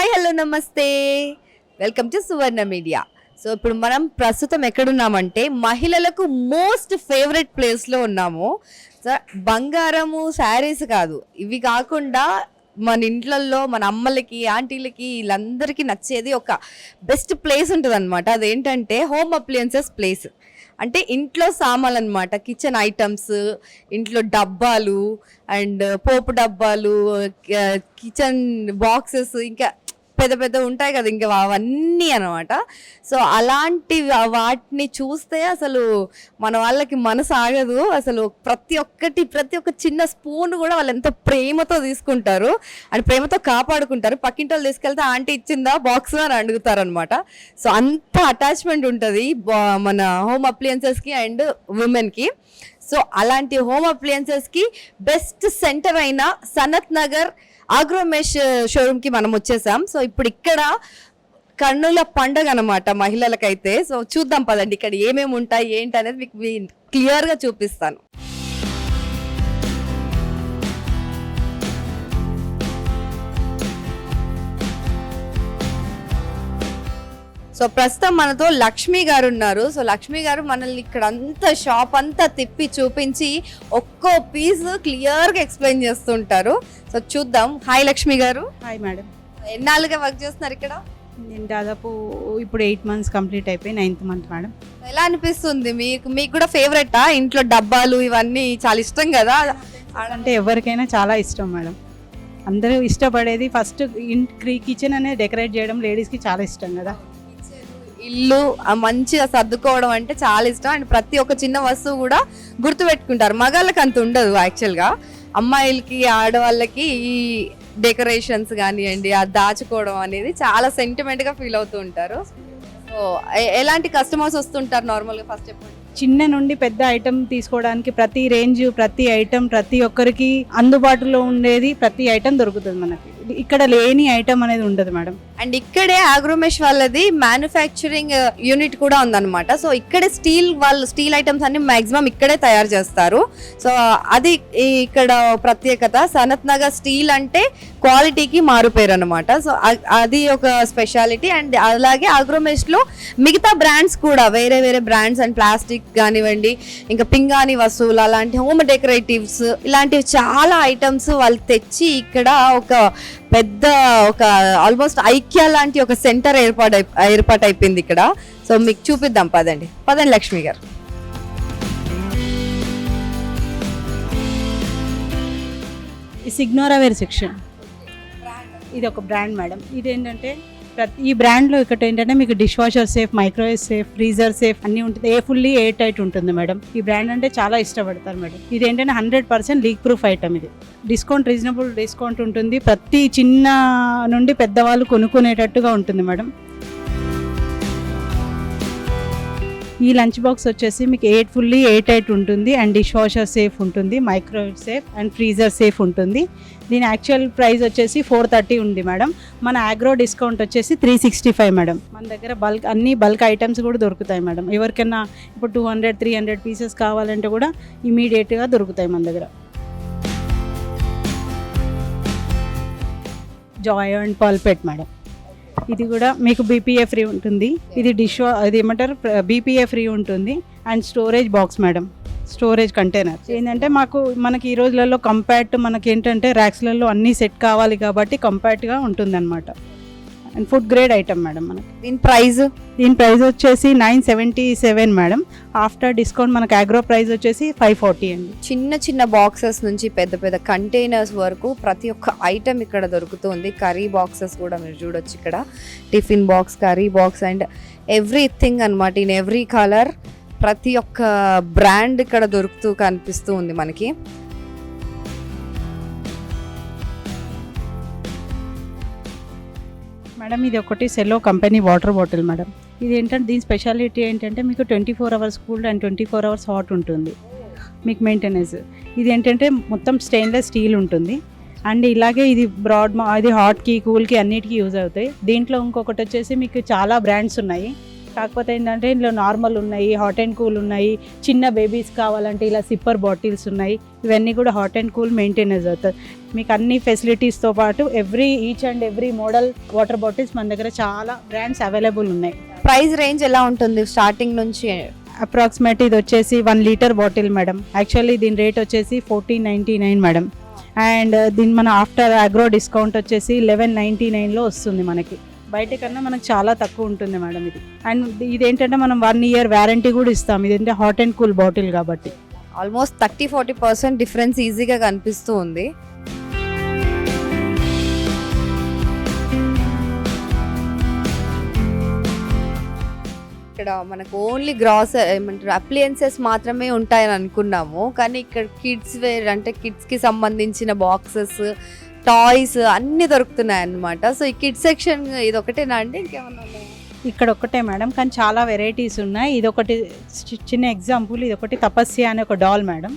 Hi hello నమస్తే, welcome to Suvarna media. So ఇప్పుడు మనం ప్రస్తుతం ఎక్కడున్నామంటే మహిళలకు మోస్ట్ ఫేవరెట్ ప్లేస్లో ఉన్నాము. సో బంగారము శారీస్ కాదు, ఇవి కాకుండా మన ఇంట్లల్లో మన అమ్మలకి ఆంటీలకి వీళ్ళందరికీ నచ్చేది ఒక బెస్ట్ ప్లేస్ ఉంటుంది అనమాట. అదేంటంటే హోమ్ అప్లయన్సెస్ ప్లేస్. అంటే ఇంట్లో సామాన్లు అనమాట, కిచెన్ ఐటమ్స్, ఇంట్లో డబ్బాలు అండ్ పోపు డబ్బాలు, కిచెన్ బాక్సెస్, ఇంకా పెద్ద పెద్ద ఉంటాయి కదా, ఇంకా అవన్నీ అనమాట. సో అలాంటి వాటిని చూస్తే అసలు మన వాళ్ళకి మనసు ఆగదు. అసలు ప్రతి ఒక్క చిన్న స్పూన్ కూడా వాళ్ళు ఎంతో ప్రేమతో తీసుకుంటారు అండ్ ప్రేమతో కాపాడుకుంటారు. పక్కింటి వాళ్ళు తీసుకెళ్తే ఆంటీ ఇచ్చిందా బాక్స్ అని అడుగుతారు అనమాట. సో అంత అటాచ్మెంట్ ఉంటుంది మన హోమ్ అప్లయన్సెస్కి అండ్ ఉమెన్కి. సో అలాంటి హోమ్ అప్లయన్సెస్కి బెస్ట్ సెంటర్ అయిన సనత్ నగర్ ఆగ్రోమెష్ షోరూమ్కి మనం వచ్చేసాం. సో ఇప్పుడు ఇక్కడ కన్నుల పండగ అనమాట మహిళలకైతే. సో చూద్దాం పదండి ఇక్కడ ఏమేమి ఉంటాయి ఏంటి అనేది మీకు క్లియర్గా చూపిస్తాను. సో ప్రస్తుతం మనతో లక్ష్మి గారు ఉన్నారు. సో లక్ష్మి గారు మనల్ని ఇక్కడ అంతా షాప్ అంతా తిప్పి చూపించి ఒక్కో పీస్ క్లియర్గా ఎక్స్ప్లెయిన్ చేస్తుంటారు. సో చూద్దాం. హాయ్ లక్ష్మి గారు. Hi madam. ఎన్నాళ్ళుగా వర్క్ చేస్తున్నారు ఇక్కడ? నేను దాదాపు ఇప్పుడు 8 months కంప్లీట్ అయిపోయి 9th month మేడం. ఎలా అనిపిస్తుంది మీకు కూడా ఫేవరెటా? ఇంట్లో డబ్బాలు ఇవన్నీ చాలా ఇష్టం కదా? అంటే ఎవరికైనా చాలా ఇష్టం మేడం. అందరూ ఇష్టపడేది ఫస్ట్ కిచెన్ అనేది డెకరేట్ చేయడం లేడీస్కి చాలా ఇష్టం కదా. ఇల్లు మంచిగా సర్దుకోవడం అంటే చాలా ఇష్టం. అండ్ ప్రతి ఒక్క చిన్న వస్తువు కూడా గుర్తుపెట్టుకుంటారు. మగాళ్ళకి అంత ఉండదు యాక్చువల్గా. అమ్మాయిలకి ఆడవాళ్ళకి ఈ డెకరేషన్స్ కానివ్వండి, అది దాచుకోవడం అనేది చాలా సెంటిమెంట్గా ఫీల్ అవుతూ ఉంటారు. సో ఎలాంటి కస్టమర్స్ వస్తుంటారు నార్మల్గా? ఫస్ట్ చెప్పండి. చిన్న నుండి పెద్ద ఐటమ్ తీసుకోవడానికి ప్రతి రేంజ్, ప్రతి ఐటమ్, ప్రతి ఒక్కరికి అందుబాటులో ఉండేది ప్రతి ఐటమ్ దొరుకుతుంది మనకి. ఇక్కడ లేని ఐటమ్ అనేది ఉండదు మేడం. అండ్ ఇక్కడే ఆగ్రోమెష్ వాళ్ళది మ్యానుఫ్యాక్చరింగ్ యూనిట్ కూడా ఉందన్నమాట. సో ఇక్కడే స్టీల్ ఐటమ్స్ అన్ని మాక్సిమం ఇక్కడే తయారు చేస్తారు. సో అది ఇక్కడ ప్రత్యేకత. సనత్ నగర్ స్టీల్ అంటే క్వాలిటీకి మారుపేరు అనమాట. సో అది ఒక స్పెషాలిటీ. అండ్ అలాగే ఆగ్రోమెష్లో మిగతా బ్రాండ్స్ కూడా వేరే వేరే బ్రాండ్స్ అండ్ ప్లాస్టిక్ కానివ్వండి, ఇంకా పింగాణి వస్తువులు, అలాంటి హోమ్ డెకరేటివ్స్, ఇలాంటివి చాలా ఐటమ్స్ వాళ్ళు తెచ్చి ఇక్కడ ఒక ఆల్మోస్ట్ ఐక్యా లాంటి ఒక సెంటర్ ఏర్పాటు అయిపోయింది ఇక్కడ. సో మీకు చూపిద్దాం పదండి లక్ష్మి గారు. ఈ సిగ్నోరావేర్ సెక్షన్, ఇది ఒక బ్రాండ్ మేడం. ఇదేంటంటే ఈ బ్రాండ్లో ఇక్కడ ఏంటంటే మీకు dish washer safe, microwave safe, freezer safe అన్నీ ఉంటుంది. ఫుల్లీ ఎయిర్ టైట్ ఉంటుంది మేడం. ఈ బ్రాండ్ అంటే చాలా ఇష్టపడతారు మేడం. ఇది ఏంటంటే 100% లీక్ ప్రూఫ్ ఐటమ్. ఇది రీజనబుల్ డిస్కౌంట్ ఉంటుంది. ప్రతి చిన్న నుండి పెద్దవాళ్ళు కొనుక్కునేటట్టుగా ఉంటుంది మేడం. ఈ లంచ్ బాక్స్ వచ్చేసి మీకు ఫుల్లీ ఎయిర్ టైట్ ఉంటుంది అండ్ డిష్ వాషర్ సేఫ్ ఉంటుంది, microwave safe and freezer safe ఉంటుంది. దీని యాక్చువల్ ప్రైస్ వచ్చేసి 430 ఉంది మేడం. మన ఆగ్రో డిస్కౌంట్ వచ్చేసి 365 మేడం. మన దగ్గర అన్ని బల్క్ ఐటమ్స్ కూడా దొరుకుతాయి మేడం. ఎవరికైనా ఇప్పుడు 200-300 పీసెస్ కావాలంటే కూడా ఇమీడియట్గా దొరుకుతాయి మన దగ్గర. జాయ్ అండ్ పల్పెట్ మేడం. ఇది కూడా మీకు బీపీఏ ఫ్రీ ఉంటుంది. ఇది అది ఏమంటారు, బీపీఏ ఫ్రీ ఉంటుంది. And storage box madam, storage container. ఏంటంటే మనకి ఈ రోజులలో కంపాక్ట్, మనకి ఏంటంటే ర్యాక్స్లలో అన్నీ సెట్ కావాలి కాబట్టి కంపాక్ట్గా ఉంటుంది అనమాట. And food grade item madam మనకి. దీని ప్రైస్ వచ్చేసి 977 మేడం. ఆఫ్టర్ డిస్కౌంట్ మనకి ఆగ్రో ప్రైస్ వచ్చేసి 540 అండి. చిన్న బాక్సెస్ నుంచి పెద్ద కంటైనర్స్ వరకు ప్రతి ఒక్క ఐటమ్ ఇక్కడ దొరుకుతుంది. కర్రీ బాక్సెస్ కూడా మీరు చూడొచ్చు ఇక్కడ. Tiffin box, curry box and everything అనమాట. ఇన్ ఎవ్రీ కలర్ ప్రతి ఒక్క బ్రాండ్ ఇక్కడ దొరుకుతూ కనిపిస్తూ ఉంది మనకి. మేడం ఇది ఒకటి Cello company water bottle madam. ఇది ఏంటంటే దీని స్పెషాలిటీ ఏంటంటే మీకు 24 hours cooled and 24 hours hot ఉంటుంది మీకు మెయింటెనెన్స్. ఇది ఏంటంటే మొత్తం స్టెయిన్లెస్ స్టీల్ ఉంటుంది. అండ్ ఇలాగే ఇది అది హాట్కి, కూల్కి అన్నిటికీ యూజ్ అవుతాయి. దీంట్లో ఇంకొకటి వచ్చేసి మీకు చాలా బ్రాండ్స్ ఉన్నాయి. కాకపోతే ఏంటంటే ఇందులో నార్మల్ ఉన్నాయి, హాట్ అండ్ కూల్ ఉన్నాయి. చిన్న బేబీస్ కావాలంటే ఇలా సిప్పర్ బాటిల్స్ ఉన్నాయి. ఇవన్నీ కూడా హాట్ అండ్ కూల్ మెయింటెనెన్స్ అవుతుంది. మీకు అన్ని ఫెసిలిటీస్తో పాటు each and every model water bottles మన దగ్గర చాలా బ్రాండ్స్ అవైలబుల్ ఉన్నాయి. ప్రైస్ రేంజ్ ఎలా ఉంటుంది స్టార్టింగ్ నుంచి? అప్రాక్సిమేట్ ఇది వచ్చేసి 1 లీటర్ బాటిల్ మేడం. యాక్చువల్లీ దీని రేట్ వచ్చేసి 1499 మేడం. అండ్ దీని మన ఆఫ్టర్ అగ్రో డిస్కౌంట్ వచ్చేసి 1199లో వస్తుంది మనకి. బయట కన్నా మనకు చాలా తక్కువ ఉంటుంది మేడం ఇది. అండ్ ఇదేంటంటే మనం 1 ఇయర్ వ్యారంటీ కూడా ఇస్తాం. ఇదేంటే హాట్ అండ్ కూల్ బాటిల్ కాబట్టి. ఆల్మోస్ట్ 30-40% డిఫరెన్స్ ఈజీగా కనిపిస్తూ ఉంది. ఇక్కడ మనకు ఓన్లీ ఏమంటారు అప్లయన్సెస్ మాత్రమే ఉంటాయని అనుకున్నాము, కానీ ఇక్కడ కిడ్స్ వేర్ అంటే కిడ్స్కి సంబంధించిన బాక్సెస్, టాయ్స్ అన్నీ దొరుకుతున్నాయి అన్నమాట. సో ఈ కిడ్స్ సెక్షన్ ఇది ఒకటేనా అండి, ఇంకేమన్నా ఉన్నాయా? ఇక్కడ ఒక్కటే మేడం, కానీ చాలా వెరైటీస్ ఉన్నాయి. ఇది ఒకటి చిన్న ఎగ్జాంపుల్, ఇది ఒకటి తపస్య అనే ఒక డాల్ మేడం.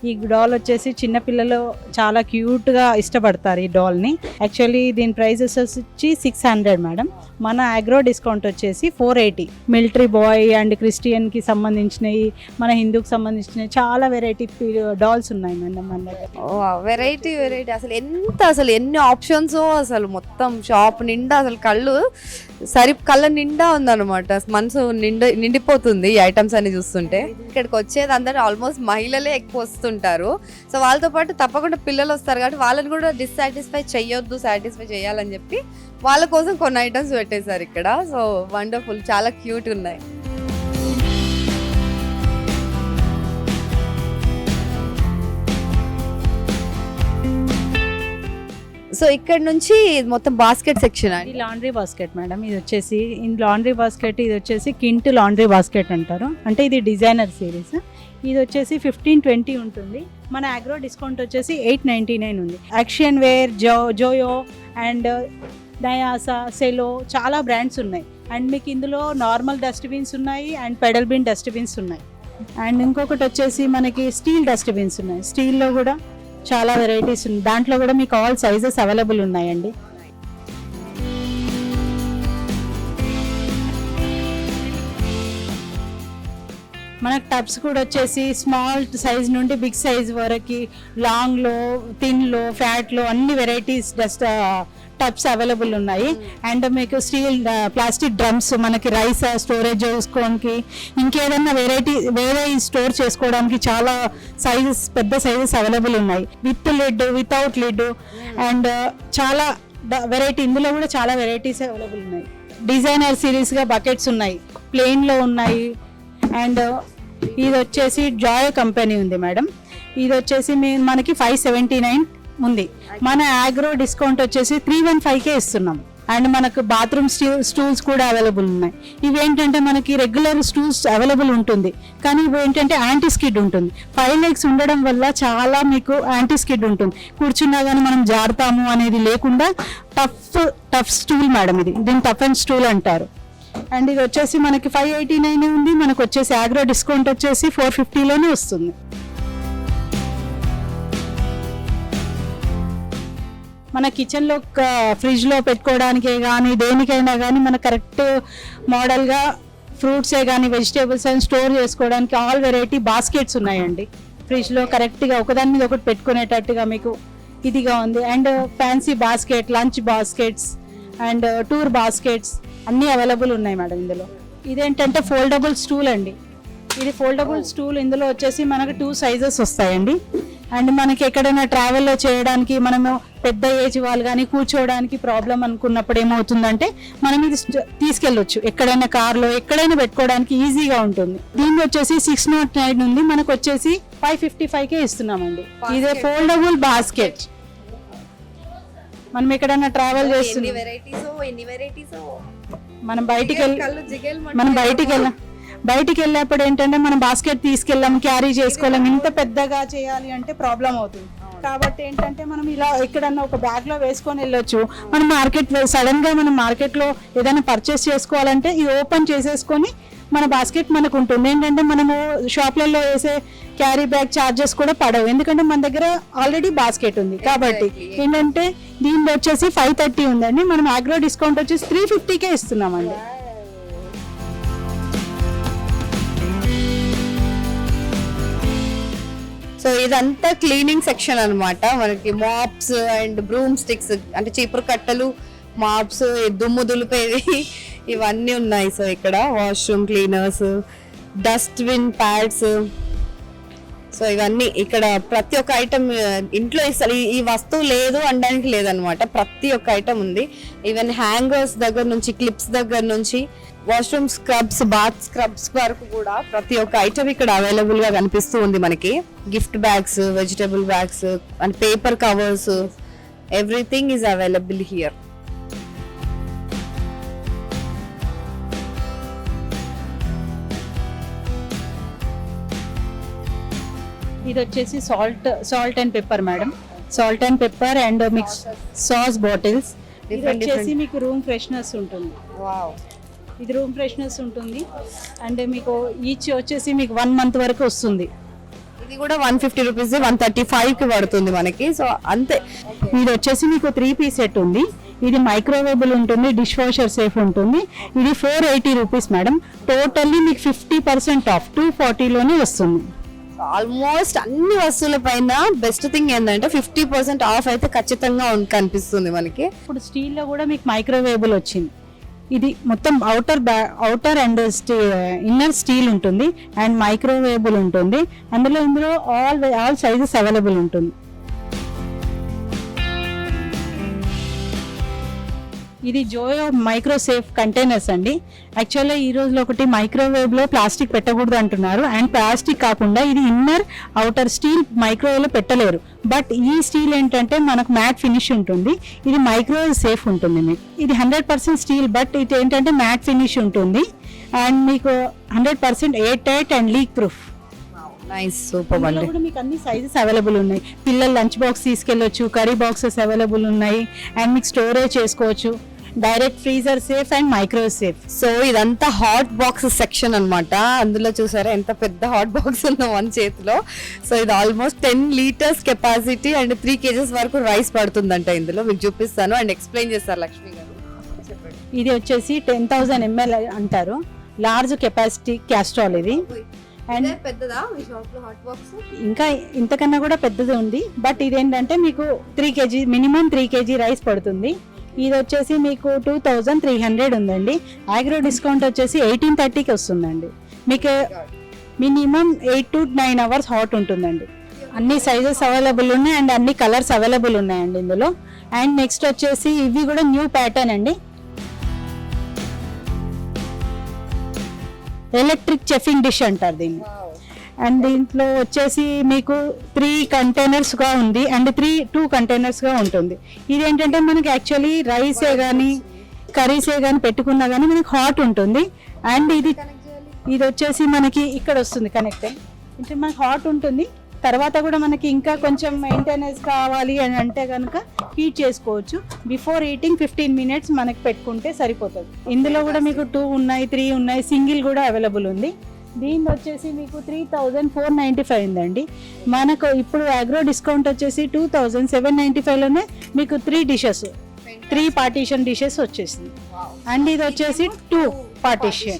ఈ డాల్ వచ్చేసి చిన్నపిల్లలు చాలా క్యూట్గా ఇష్టపడతారు ఈ డాల్ని. యాక్చువల్లీ దీని ప్రైజెస్ వచ్చి 600 మేడం. మన అగ్రో డిస్కౌంట్ వచ్చేసి 480. మిలిటరీ బాయ్ అండ్ క్రిస్టియన్కి సంబంధించినవి, మన హిందూకి సంబంధించినవి చాలా వెరైటీ డాల్స్ ఉన్నాయి మేడం మన దగ్గర. వెరైటీ అసలు ఎన్ని ఆప్షన్స్, అసలు మొత్తం షాప్ నిండా అసలు కళ్ళ నిండా ఉందన్నమాట. మనసు నిండిపోతుంది ఈ ఐటమ్స్ అన్ని చూస్తుంటే. ఇక్కడికి వచ్చేది అందరూ ఆల్మోస్ట్ మహిళలే ఎక్కువ వస్తుంటారు. సో వాళ్ళతో పాటు తప్పకుండా పిల్లలు వస్తారు కాబట్టి వాళ్ళని కూడా డిస్సాటిస్ఫై చేయొద్దు, సాటిస్ఫై చేయాలని చెప్పి వాళ్ళ కోసం కొన్ని ఐటమ్స్ పెట్టేశారు ఇక్కడ. సో వండర్ఫుల్, చాలా క్యూట్ ఉన్నాయి. సో ఇక్కడ నుంచి మొత్తం బాస్కెట్ సెక్షన్ ఇది లాండ్రీ బాస్కెట్ మేడం. ఇది వచ్చేసి లాండ్రీ బాస్కెట్, ఇది వచ్చేసి కింట్ లాండ్రీ బాస్కెట్ అంటారు. అంటే ఇది డిజైనర్ సిరీస్. ఇది వచ్చేసి 1520 ఉంటుంది. మన అగ్రో డిస్కౌంట్ వచ్చేసి 899 ఉంది. యాక్షన్ వేర్, జోయో అండ్ డయాసా, సెలో చాలా బ్రాండ్స్ ఉన్నాయి. అండ్ మీకు ఇందులో నార్మల్ డస్ట్బిన్స్ ఉన్నాయి అండ్ పెడల్ బిన్ డస్ట్బిన్స్ ఉన్నాయి. అండ్ ఇంకొకటి వచ్చేసి మనకి స్టీల్ డస్ట్బిన్స్ ఉన్నాయి. స్టీల్లో కూడా చాలా వెరైటీస్ ఉన్నాయి. దాంట్లో కూడా మీకు ఆల్ సైజెస్ అవైలబుల్ ఉన్నాయండి. మనకు టబ్స్ కూడా వచ్చేసి స్మాల్ సైజ్ నుండి బిగ్ సైజ్ వరకు, లాంగ్లో, థిన్లో, ఫ్యాట్లో అన్ని వెరైటీస్ టబ్స్ అవైలబుల్ ఉన్నాయి. అండ్ మీకు స్టీల్ ప్లాస్టిక్ డ్రమ్స్, మనకి రైస్ స్టోరేజ్ చేసుకోవడానికి, ఇంకేదన్నా వేరే స్టోర్ చేసుకోవడానికి చాలా సైజెస్, పెద్ద సైజెస్ అవైలబుల్ ఉన్నాయి. With lid, without lid and చాలా వెరైటీ. ఇందులో కూడా చాలా వెరైటీస్ అవైలబుల్ ఉన్నాయి. డిజైనర్ సిరీస్గా బకెట్స్ ఉన్నాయి, ప్లెయిన్లో ఉన్నాయి. అండ్ ఇది వచ్చేసి జాయ్ కంపెనీ ఉంది మేడం. ఇది వచ్చేసి మనకి 579 ఉంది. మన అగ్రో డిస్కౌంట్ వచ్చేసి 315కే ఇస్తున్నాం. అండ్ మనకు బాత్రూమ్ స్టూల్స్ కూడా అవైలబుల్ ఉన్నాయి. ఇవి ఏంటంటే మనకి రెగ్యులర్ స్టూల్స్ అవైలబుల్ ఉంటుంది, కానీ ఇవి ఏంటంటే యాంటీ స్కిడ్ ఉంటుంది. 5 legs ఉండడం వల్ల చాలా మీకు యాంటీ స్కిడ్ ఉంటుంది. కూర్చున్నా కానీ మనం జారుతాము అనేది లేకుండా టఫ్ స్టూల్ మేడం. దీన్ని టఫ్ అండ్ స్టూల్ అంటారు. అండ్ ఇది వచ్చేసి మనకి 589 ఉంది. మనకు వచ్చేసి అగ్రో డిస్కౌంట్ వచ్చేసి 450లోనే వస్తుంది. మన కిచెన్లో ఫ్రిడ్జ్లో పెట్టుకోవడానికే కానీ దేనికైనా కానీ మన కరెక్ట్ మోడల్గా ఫ్రూట్సే కానీ వెజిటేబుల్స్ అని స్టోర్ చేసుకోవడానికి ఆల్ వెరైటీ బాస్కెట్స్ ఉన్నాయండి. ఫ్రిడ్జ్లో కరెక్ట్గా ఒకదాని మీద ఒకటి పెట్టుకునేటట్టుగా మీకు ఇదిగా ఉంది. And fancy basket, lunch baskets and tour baskets అన్నీ అవైలబుల్ ఉన్నాయి మేడం ఇందులో. ఇదేంటంటే ఫోల్డబుల్ స్టూల్ అండి. ఇది ఫోల్డబుల్ స్టూల్. ఇందులో వచ్చేసి మనకు 2 సైజెస్ వస్తాయండి. అండ్ మనకి ఎక్కడైనా ట్రావెల్లో చేయడానికి, మనము పెద్ద ఏజ్ వాళ్ళు కానీ కూర్చోవడానికి ప్రాబ్లం అనుకున్నప్పుడు ఏమవుతుందంటే మనం ఇది తీసుకెళ్ళొచ్చు, ఎక్కడైనా కార్లో ఎక్కడైనా పెట్టుకోవడానికి ఈజీగా ఉంటుంది. దీనికి వచ్చేసి 609 ఉంది. మనకు వచ్చేసి 555కే ఇస్తున్నామండి. ఇదే ఫోల్డబుల్ బాస్కెట్. మనం ఎక్కడైనా ట్రావెల్ చేస్తున్నాం, మనం బయటికి వెళ్ళేప్పుడు ఏంటంటే మనం బాస్కెట్ తీసుకెళ్ళాం, క్యారీ చేసుకోలేం. ఇంత పెద్దగా చేయాలి అంటే ప్రాబ్లం అవుతుంది. కాబట్టి ఏంటంటే మనం ఇలా ఎక్కడన్నా ఒక బ్యాగ్లో వేసుకొని వెళ్ళొచ్చు. మనం సడన్గా మనం మార్కెట్లో ఏదైనా పర్చేస్ చేసుకోవాలంటే ఇది ఓపెన్ చేసేసుకొని మన బాస్కెట్ మనకు ఉంటుంది. ఏంటంటే మనము షాప్లలో వేసే క్యారీ బ్యాగ్ ఛార్జెస్ కూడా పడవు, ఎందుకంటే మన దగ్గర ఆల్రెడీ బాస్కెట్ ఉంది. కాబట్టి ఏంటంటే దీనిలో వచ్చేసి 530 ఉందండి. మనం అగ్రో డిస్కౌంట్ వచ్చేసి 350కే ఇస్తున్నామండి. సో ఇదంతా క్లీనింగ్ సెక్షన్ అన్నమాట. మనకి మాప్స్ అండ్ బ్రూమ్ స్టిక్స్ అంటే చీపురు కట్టలు, మాప్స్, దుమ్ము దులిపేవి ఇవన్నీ ఉన్నాయి. సో ఇక్కడ washroom cleaners, dustbin pads, so ఇవన్నీ ఇక్కడ ప్రతి ఒక్క ఐటమ్ ఇంట్లో అసలు ఈ వస్తువు లేదు అనడానికి లేదనమాట. ప్రతి ఒక్క ఐటమ్ ఉంది. ఈవెన్ హ్యాంగర్స్ దగ్గర నుంచి, క్లిప్స్ దగ్గర నుంచి, వాష్రూమ్ స్క్రబ్స్, బాత్ స్క్రబ్స్ వరకు కూడా ప్రతి ఒక్క ఐటమ్ ఇక్కడ అవైలబుల్ గా కనిపిస్తూ ఉంది మనకి. Gift bags, vegetable bags and paper covers, everything is available here. ఇది వచ్చేసి salt and pepper madam. Salt and pepper and mix sauce bottles. ఇది వచ్చేసి మీకు రూమ్ ఫ్రెషనర్స్ ఉంటుంది. ఇది రూమ్ ఫ్రెషనర్స్ ఉంటుంది అండ్ మీకు ఈచ్ వచ్చేసి మీకు 1 month వరకు వస్తుంది. ఇది కూడా 150 రూపీస్, 135 కి పడుతుంది మనకి. సో అంతే. ఇది వచ్చేసి మీకు 3-piece సెట్ ఉంది. ఇది మైక్రోవేబుల్ ఉంటుంది, డిష్ వాషర్ సేఫ్ ఉంటుంది. ఇది 480 రూపీస్ మేడం. టోటల్లీ మీకు 50% ఆఫ్ 240లోనే వస్తుంది. ఆల్మోస్ట్ అన్ని వస్తువుల పైన బెస్ట్ థింగ్ ఏంటంటే 50% ఆఫ్ అయితే ఖచ్చితంగా కనిపిస్తుంది మనకి. ఇప్పుడు స్టీల్లో కూడా మీకు మైక్రోవేబుల్ వచ్చింది. ఇది మొత్తం అవుటర్ అండ్ ఇన్నర్ స్టీల్ ఉంటుంది అండ్ మైక్రోవేబుల్ ఉంటుంది. ఇందులో ఆల్ సైజెస్ అవైలబుల్ ఉంటుంది. ఇది జోయో మైక్రో సేఫ్ కంటైనర్స్ అండి. యాక్చువల్గా ఈ రోజులో ఒకటి మైక్రోవేవ్లో ప్లాస్టిక్ పెట్టకూడదు అంటున్నారు. అండ్ ప్లాస్టిక్ కాకుండా ఇది ఇన్నర్ అవుటర్ స్టీల్ మైక్రోవేవ్లో పెట్టలేరు. బట్ ఈ స్టీల్ ఏంటంటే మనకు మ్యాట్ ఫినిష్ ఉంటుంది. ఇది మైక్రోవేవ్ సేఫ్ ఉంటుంది. మీకు ఇది 100% స్టీల్, బట్ ఇది ఏంటంటే మ్యాట్ ఫినిష్ ఉంటుంది అండ్ మీకు 100% air tight and leak proof. Nice, super అండి. కూడా మీకు అన్ని సైజెస్ అవైలబుల్ ఉన్నాయి. పిల్లలు లంచ్ బాక్స్ తీసుకెళ్ళొచ్చు, కర్రీ బాక్సెస్ అవైలబుల్ ఉన్నాయి అండ్ మీకు స్టోరేజ్ చేసుకోవచ్చు. Direct freezer safe and microwave safe. So ఇదంతా హాట్ బాక్స్ సెక్షన్ అన్నమాట. అందులో చూసారా ఎంత పెద్ద హాట్ బాక్స్ ఉందో మన చేతిలో. సో ఇది almost 10 liters capacity and 3 kgs వరకు రైస్ పడుతుందంట. ఇందులో మీకు చూపిస్తాను అండ్ ఎక్స్ప్లెయిన్ చేస్తారు లక్ష్మి గారు. చెప్పండి. ఇది వచ్చేసి 10,000 ml అంటారు. లార్జ్ కెపాసిటీ క్యాస్ట్రాల్ ఇది. అండ్ పెద్దదా మీ షాప్ లో హాట్ బాక్స్? ఇంకా ఇంతకన్నా కూడా పెద్దది ఉంది. బట్ ఇదేంటంటే మీకు 3 kg మినిమం 3 kg రైస్ పడుతుంది. ఇది వచ్చేసి మీకు 2300 ఉందండి. ఆగ్రో డిస్కౌంట్ వచ్చేసి 1830కి వస్తుందండి. మీకు మినిమం 8 to 9 hours హాట్ ఉంటుందండి. అన్ని సైజెస్ అవైలబుల్ ఉన్నాయి అండ్ అన్ని కలర్స్ అవైలబుల్ ఉన్నాయండి ఇందులో. అండ్ నెక్స్ట్ వచ్చేసి ఇవి కూడా న్యూ ప్యాటర్న్ అండి. ఎలక్ట్రిక్ చెఫింగ్ డిష్ అంటారు దీన్ని. అండ్ దీంట్లో వచ్చేసి మీకు 3 containers గా ఉంది అండ్ 2 containers గా ఉంటుంది. ఇది ఏంటంటే మనకి యాక్చువల్లీ రైసే కానీ కర్రీసే కానీ పెట్టుకున్నా కానీ మనకి హాట్ ఉంటుంది. అండ్ ఇది వచ్చేసి మనకి ఇక్కడ వస్తుంది కనెక్ట్ అంటే మనకి హాట్ ఉంటుంది. తర్వాత కూడా మనకి ఇంకా కొంచెం మెయింటెనెన్స్ కావాలి అని అంటే కనుక హీట్ చేసుకోవచ్చు. బిఫోర్ ఈటింగ్ 15 minutes మనకి పెట్టుకుంటే సరిపోతుంది. ఇందులో కూడా మీకు 2 ఉన్నాయి, 3 ఉన్నాయి, సింగిల్ కూడా అవైలబుల్ ఉంది. దీని వచ్చేసి మీకు 3495 ఉందండి. మనకు ఇప్పుడు అగ్రో డిస్కౌంట్ వచ్చేసి 2795లోనే మీకు 3 dishes, 3 partition dishes వచ్చేసింది. అండ్ ఇది వచ్చేసి 2 partition.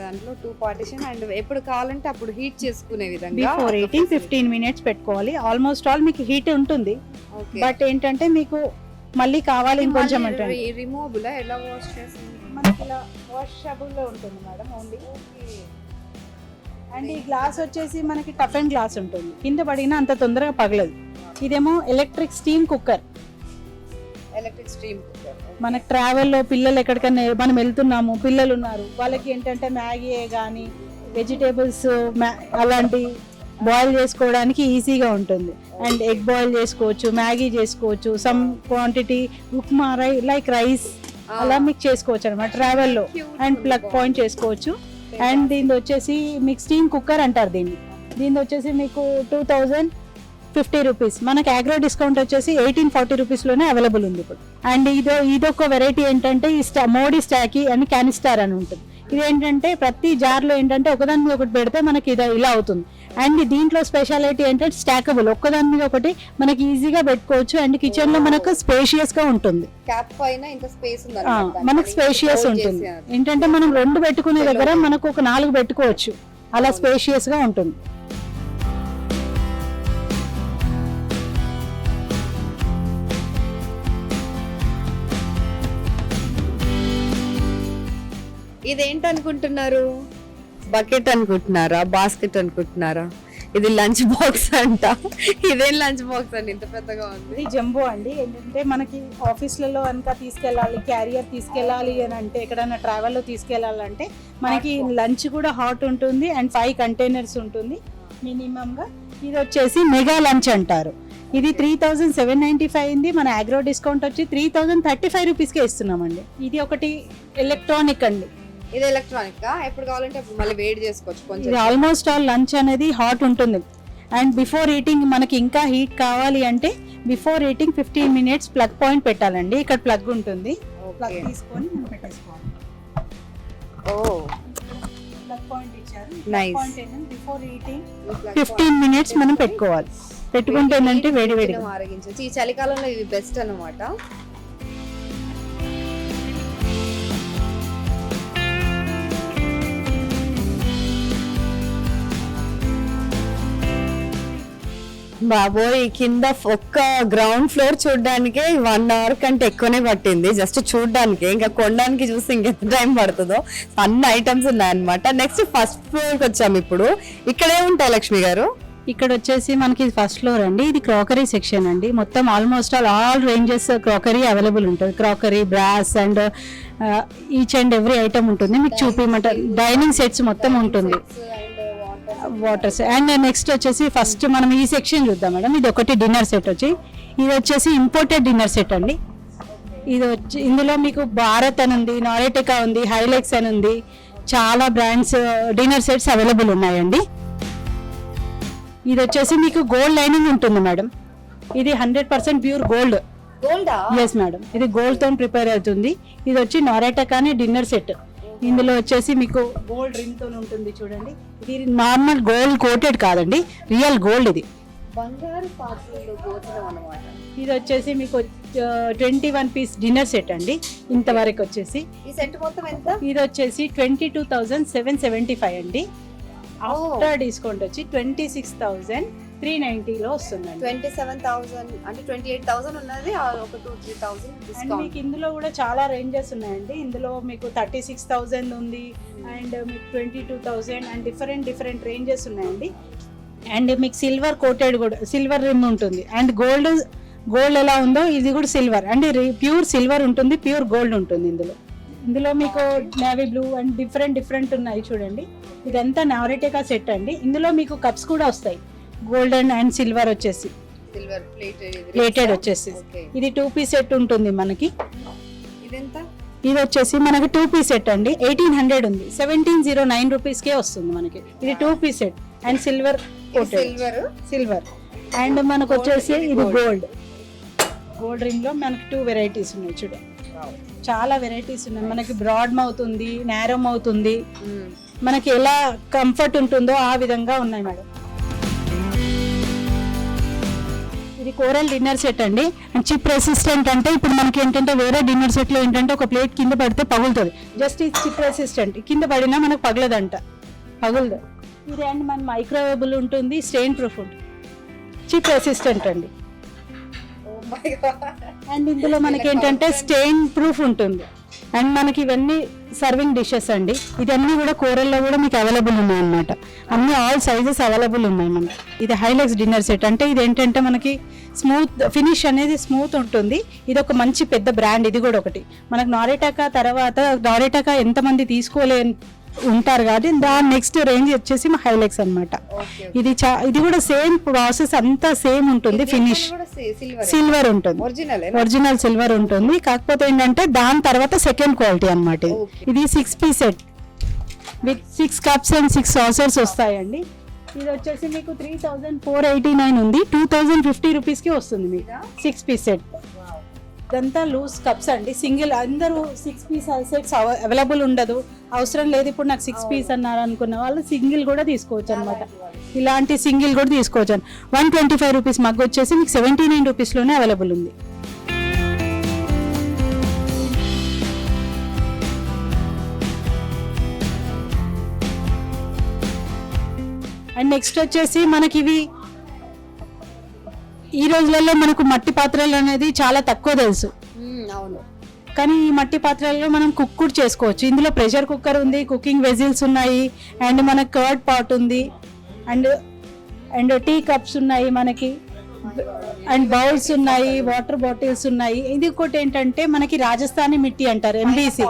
దాంట్లో 2 partition అండ్ ఎప్పుడు కావాలంటే అప్పుడు హీట్ చేసుకునే విధంగా బిఫోర్ ఈటింగ్ 15 minutes పెట్టుకోవాలి. ఆల్మోస్ట్ ఆల్ మీకు హీట్ ఉంటుంది. బట్ ఏంటంటే మీకు మళ్ళీ కావాలి ఇంకొంచెం అంటే రిమూవబుల్ ఎలా వాష్ చేసి మనకి ఇలా వాషబుల్ లో ఉంటుంది మేడం ఓన్లీ. అండ్ ఈ గ్లాస్ వచ్చేసి మనకి టఫ్ అండ్ గ్లాస్ ఉంటుంది. కింద పడినా అంత తొందరగా పగలదు. ఇదేమో ఎలక్ట్రిక్ స్టీమ్ కుక్కర్. మనకు ట్రావెల్లో పిల్లలు ఎక్కడికైనా మనం వెళ్తున్నాము, పిల్లలు ఉన్నారు, వాళ్ళకి ఏంటంటే మ్యాగీ కానీ వెజిటేబుల్స్ అలాంటి బాయిల్ చేసుకోవడానికి ఈజీగా ఉంటుంది. అండ్ ఎగ్ బాయిల్ చేసుకోవచ్చు, మ్యాగీ చేసుకోవచ్చు, some quantity upma like rice అలా మీకు చేసుకోవచ్చు అనమాట ట్రావెల్లో. అండ్ ప్లగ్ పాయింట్ చేసుకోవచ్చు. అండ్ దీని వచ్చేసి మీకు స్టీమ్ కుక్కర్ అంటారు దీన్ని. దీని వచ్చేసి మీకు 2050 రూపీస్. మనకి అగ్రో డిస్కౌంట్ వచ్చేసి 1840 రూపీస్లోనే అవైలబుల్ ఉంది ఇప్పుడు. అండ్ ఇదొక వెరైటీ ఏంటంటే ఈ మోడీ స్టాకీ అని క్యానిస్టార్ అని ఉంటుంది. ఇది ఏంటంటే ప్రతి జార్లో ఏంటంటే ఒకదాని మీద ఒకటి పెడితే మనకి ఇలా అవుతుంది. అండ్ దీంట్లో స్పెషాలిటీ ఏంటంటే స్టాకబుల్, ఒక్కదాని మీద ఒకటి మనకి ఈజీగా పెట్టుకోవచ్చు. అండ్ కిచెన్ లో మనకు స్పేషియస్ గా ఉంటుంది. మనకు స్పేషియస్ ఉంటుంది. ఏంటంటే మనం 2 పెట్టుకునే దగ్గర మనకు ఒక 4 పెట్టుకోవచ్చు. అలా స్పేషియస్ గా ఉంటుంది. ఇదేంటి అనుకుంటున్నారు? బకెట్ అనుకుంటున్నారా, బాస్కెట్ అనుకుంటున్నారా? ఇది లంచ్ బాక్స్ అంట. ఇదేం లంచ్ బాక్స్ అండి ఇంత పెద్దగా ఉంది? ఇది జంబో అండి. ఏంటంటే మనకి ఆఫీస్లలో కనుక తీసుకెళ్ళాలి, క్యారియర్ తీసుకెళ్ళాలి అని అంటే, ఎక్కడైనా ట్రావెల్లో తీసుకెళ్ళాలంటే మనకి లంచ్ కూడా హాట్ ఉంటుంది అండ్ 5 కంటైనర్స్ ఉంటుంది మినిమంగా. ఇది వచ్చేసి మెగా లంచ్ అంటారు. ఇది 3795 ఉంది. మన అగ్రో డిస్కౌంట్ వచ్చి 3035 రూపీస్కే ఇస్తున్నామండి. ఇది ఒకటి ఎలక్ట్రానిక్ అండి. ఇది ఎలక్ట్రానిక్ ఎప్పుడు కావాలంటే అప్పుడు మళ్ళీ వేడి చేసుకోవచ్చు కొంచెం. ఇది ఆల్మోస్ట్ ఆల్ లంచ్ అనేది హాట్ ఉంటుంది అండ్ బిఫోర్ ఈటింగ్ మనకి ఇంకా హీట్ కావాలి అంటే before eating 15 minutes plug point పెట్టాలండి. ఇక్కడ ప్లగ్ ఉంటుంది, ప్లగ్ తీసుకొని మనం పెట్టేసుకోవాలి. ఓ ప్లగ్ పాయింట్ ఇచ్చారు. నైస్. బిఫోర్ ఈటింగ్ 15 మినిట్స్ మనం పెట్టుకోవాలి. పెట్టుకుంటే ఏంటంటే వేడి వేడిగా ఆరగించవచ్చు. ఈ చలికాలంలో ఇవి బెస్ట్ అన్నమాట. బాబోయ్, కింద ఒక్క గ్రౌండ్ ఫ్లోర్ చూడడానికి 1 అవర్ కంటే ఎక్కువనే పట్టింది జస్ట్ చూడడానికి. ఇంకా కొనడానికి చూసి ఇంకెంత టైం పడుతుందో. అన్ని ఐటమ్స్ ఉన్నాయన్నమాట. నెక్స్ట్ ఫస్ట్ ఫ్లోర్ కి వచ్చాము. ఇప్పుడు ఇక్కడే ఉంటాయి లక్ష్మి గారు. ఇక్కడ వచ్చేసి మనకి ఫస్ట్ ఫ్లోర్ అండి. ఇది క్రాకరీ సెక్షన్ అండి. మొత్తం almost all ranges crockery available ఉంటుంది. Crockery, brass and each and every item ఉంటుంది. మీకు చూపించమంటారు. డైనింగ్ సెట్స్ మొత్తం ఉంటుంది, వాటర్స్. అండ్ నెక్స్ట్ వచ్చేసి ఫస్ట్ మనం ఈ సెక్షన్ చూద్దాం మేడం. ఇది ఒకటి డిన్నర్ సెట్ వచ్చి, ఇది వచ్చేసి ఇంపోర్టెడ్ డిన్నర్ సెట్ అండి. ఇది వచ్చి ఇందులో మీకు భారత్ అని ఉంది, నారెటెకా ఉంది, హైలెక్స్ అని ఉంది. చాలా బ్రాండ్స్ డిన్నర్ సెట్స్ అవైలబుల్ ఉన్నాయండి. ఇది వచ్చేసి మీకు గోల్డ్ లైనింగ్ ఉంటుంది మేడం. ఇది 100% ప్యూర్ గోల్డ్. ఎస్ మేడం, ఇది గోల్డ్ తో ప్రిపేర్ అవుతుంది. ఇది వచ్చి నారెటెకానే డిన్నర్ సెట్. ఇందులో వచ్చేసి మీకు గోల్డ్ రింగ్ తో ఉంటుంది చూడండి. ఇది నార్మల్ గోల్డ్ కోటెడ్ కాదండి, రియల్ గోల్డ్. ఇది బంగారు పాత్రలో భోజనం అన్నమాట. ఇది వచ్చేసి మీకు 21 పీస్ డిన్నర్ సెట్ అండి. ఇంతవరకు వచ్చేసి ఈ సెట్ మొత్తం ఎంత? ఇది వచ్చేసి 22,775 అండి. ఆఫ్టర్ డిస్కౌంట్ వచ్చి 26,390 లో వస్తుందండి. 27,000 అంటే 28,000 ఉన్నది, ఒక 2-3,000 అండ్ డిస్కౌంట్. మీకు ఇందులో కూడా చాలా రేంజెస్ ఉన్నాయండి. ఇందులో మీకు 36,000 ఉంది అండ్ మీకు 22,000 అండ్ డిఫరెంట్ రేంజెస్ ఉన్నాయండి. అండ్ మీకు సిల్వర్ కోటెడ్ కూడా, సిల్వర్ రిమ్ ఉంటుంది. అండ్ గోల్డ్ ఎలా ఉందో ఇది కూడా సిల్వర్ అండ్ ప్యూర్ సిల్వర్ ఉంటుంది, ప్యూర్ గోల్డ్ ఉంటుంది. ఇందులో మీకు నేవీ బ్లూ అండ్ డిఫరెంట్ ఉన్నాయి చూడండి. ఇదంతా నారెటెకా సెట్ అండి. ఇందులో మీకు కప్స్ కూడా వస్తాయి, గోల్డెన్ అండ్ సిల్వర్ వచ్చేసి, సిల్వర్ ప్లేటెడ్ వచ్చేసి. ఇది 2 పీస్ సెట్ ఉంటుంది మనకి. ఇదెంత? ఇది వచ్చేసి మనకి 2 పీస్ సెట్ అండి. 1800 ఉంది, 1709 రూపీస్కే వస్తుంది మనకి. ఇది 2 piece set and silver silver and మనకు వచ్చేసి ఇది గోల్డ్ రింగ్ లో మనకి 2 వెరైటీస్ ఉన్నాయి చూడండి. చాలా వెరైటీస్ ఉన్నాయి మనకి. బ్రాడ్ మౌత్ ఉంది, నేరో మౌత్ ఉంది. మనకి ఎలా కంఫర్ట్ ఉంటుందో ఆ విధంగా ఉన్నాయి మేడం. ఇది కోరల్ డిన్నర్ సెట్ అండి. అండ్ చిప్ రెసిస్టెంట్ అంటే ఇప్పుడు మనకి ఏంటంటే వేరే డిన్నర్ సెట్ లో ఏంటంటే ఒక ప్లేట్ కింద పడితే పగులుతుంది. జస్ట్ ఇది చిప్ రెసిస్టెంట్, కింద పడినా మనకు పగలదంట, పగులదు ఇది. అండ్ మన మైక్రోవేబుల్ ఉంటుంది, స్టెయిన్ ప్రూఫ్ ఉంటుంది, చిప్ రెసిస్టెంట్ అండి. అండ్ ఇందులో మనకి ఏంటంటే స్టెయిన్ ప్రూఫ్ ఉంటుంది. అండ్ మనకి ఇవన్నీ సర్వింగ్ డిషెస్ అండి. ఇదన్నీ కూడా కోరల్లో కూడా మీకు అవైలబుల్ ఉన్నాయి అన్నమాట. అన్ని ఆల్ సైజెస్ అవైలబుల్ ఉన్నాయి మనకి. ఇది హైలెక్స్ డిన్నర్ సెట్ అంటే ఇది ఏంటంటే మనకి స్మూత్ ఫినిష్ అనేది స్మూత్ ఉంటుంది. ఇది ఒక మంచి పెద్ద బ్రాండ్. ఇది కూడా ఒకటి మనకు నారెటెకా తర్వాత నారెటెకా ఎంతమంది తీసుకోలే ఉంటారు కాబట్టి దాని నెక్స్ట్ రేంజ్ వచ్చేసి మా హైలెక్స్ అన్నమాట. ఇది కూడా సేమ్ ప్రాసెస్ అంతా సేమ్ ఉంటుంది. ఫినిష్ సిల్వర్ ఉంటుంది, ఒరిజినల్ సిల్వర్ ఉంటుంది. కాకపోతే ఏంటంటే దాని తర్వాత సెకండ్ క్వాలిటీ అన్నమాట. ఇది 6 piece set with 6 cups and 6 saucers వస్తాయండి. ఇది వచ్చేసి మీకు 3,489 ఉంది, 2,050 రూపీస్కి వస్తుంది మీకు 6 పీస్ సెట్. ఇదంతా లూజ్ కప్స్ అండి. సింగిల్ అందరూ 6 పీస్ సెట్స్ అవైలబుల్ ఉండదు, అవసరం లేదు ఇప్పుడు నాకు 6 పీస్ అన్నారు అనుకున్న వాళ్ళు సింగిల్ కూడా తీసుకోవచ్చు అనమాట. ఇలాంటి సింగిల్ కూడా తీసుకోవచ్చు. 125 రూపీస్ మగ్గు వచ్చేసి మీకు 79 రూపీస్లోనే అవైలబుల్ ఉంది. అండ్ నెక్స్ట్ వచ్చేసి మనకి ఇవి ఈ రోజులలో మనకు మట్టి పాత్రలు అనేది చాలా తక్కువ తెలుసు. అవును, కానీ ఈ మట్టి పాత్రల్లో మనం కుక్ కూడా చేసుకోవచ్చు. ఇందులో ప్రెషర్ కుక్కర్ ఉంది, కుకింగ్ వెజిల్స్ ఉన్నాయి, అండ్ మనకు కర్డ్ పాట్ ఉంది, అండ్ అండ్ టీ కప్స్ ఉన్నాయి మనకి, అండ్ బౌల్స్ ఉన్నాయి, వాటర్ బాటిల్స్ ఉన్నాయి. ఇది ఒకటి ఏంటంటే మనకి రాజస్థానీ మిట్టి అంటారు, ఎంబీసీ.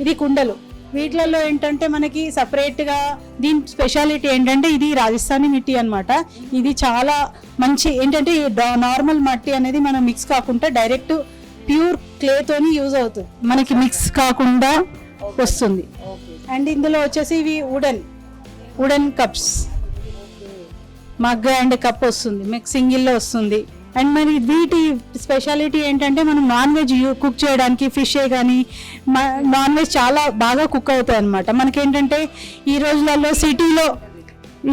ఇది కుండలు. వీటిలలో ఏంటంటే మనకి సపరేట్గా దీని స్పెషాలిటీ ఏంటంటే ఇది రాజస్థానీ మిట్టి అన్నమాట. ఇది చాలా మంచి ఏంటంటే నార్మల్ మట్టి అనేది మనం మిక్స్ కాకుండా డైరెక్ట్ ప్యూర్ క్లేతోని యూజ్ అవుతుంది, మనకి మిక్స్ కాకుండా వస్తుంది. అండ్ ఇందులో వచ్చేసి ఇవి wooden cups, mug and cup వస్తుంది, మీకు సింగిల్లో వస్తుంది. అండ్ మరి వీటి స్పెషాలిటీ ఏంటంటే మనం నాన్ వెజ్ కుక్ చేయడానికి ఫిషే కానీ నాన్ వెజ్ చాలా బాగా కుక్ అవుతాయి అనమాట. మనకేంటంటే ఈ రోజులలో సిటీలో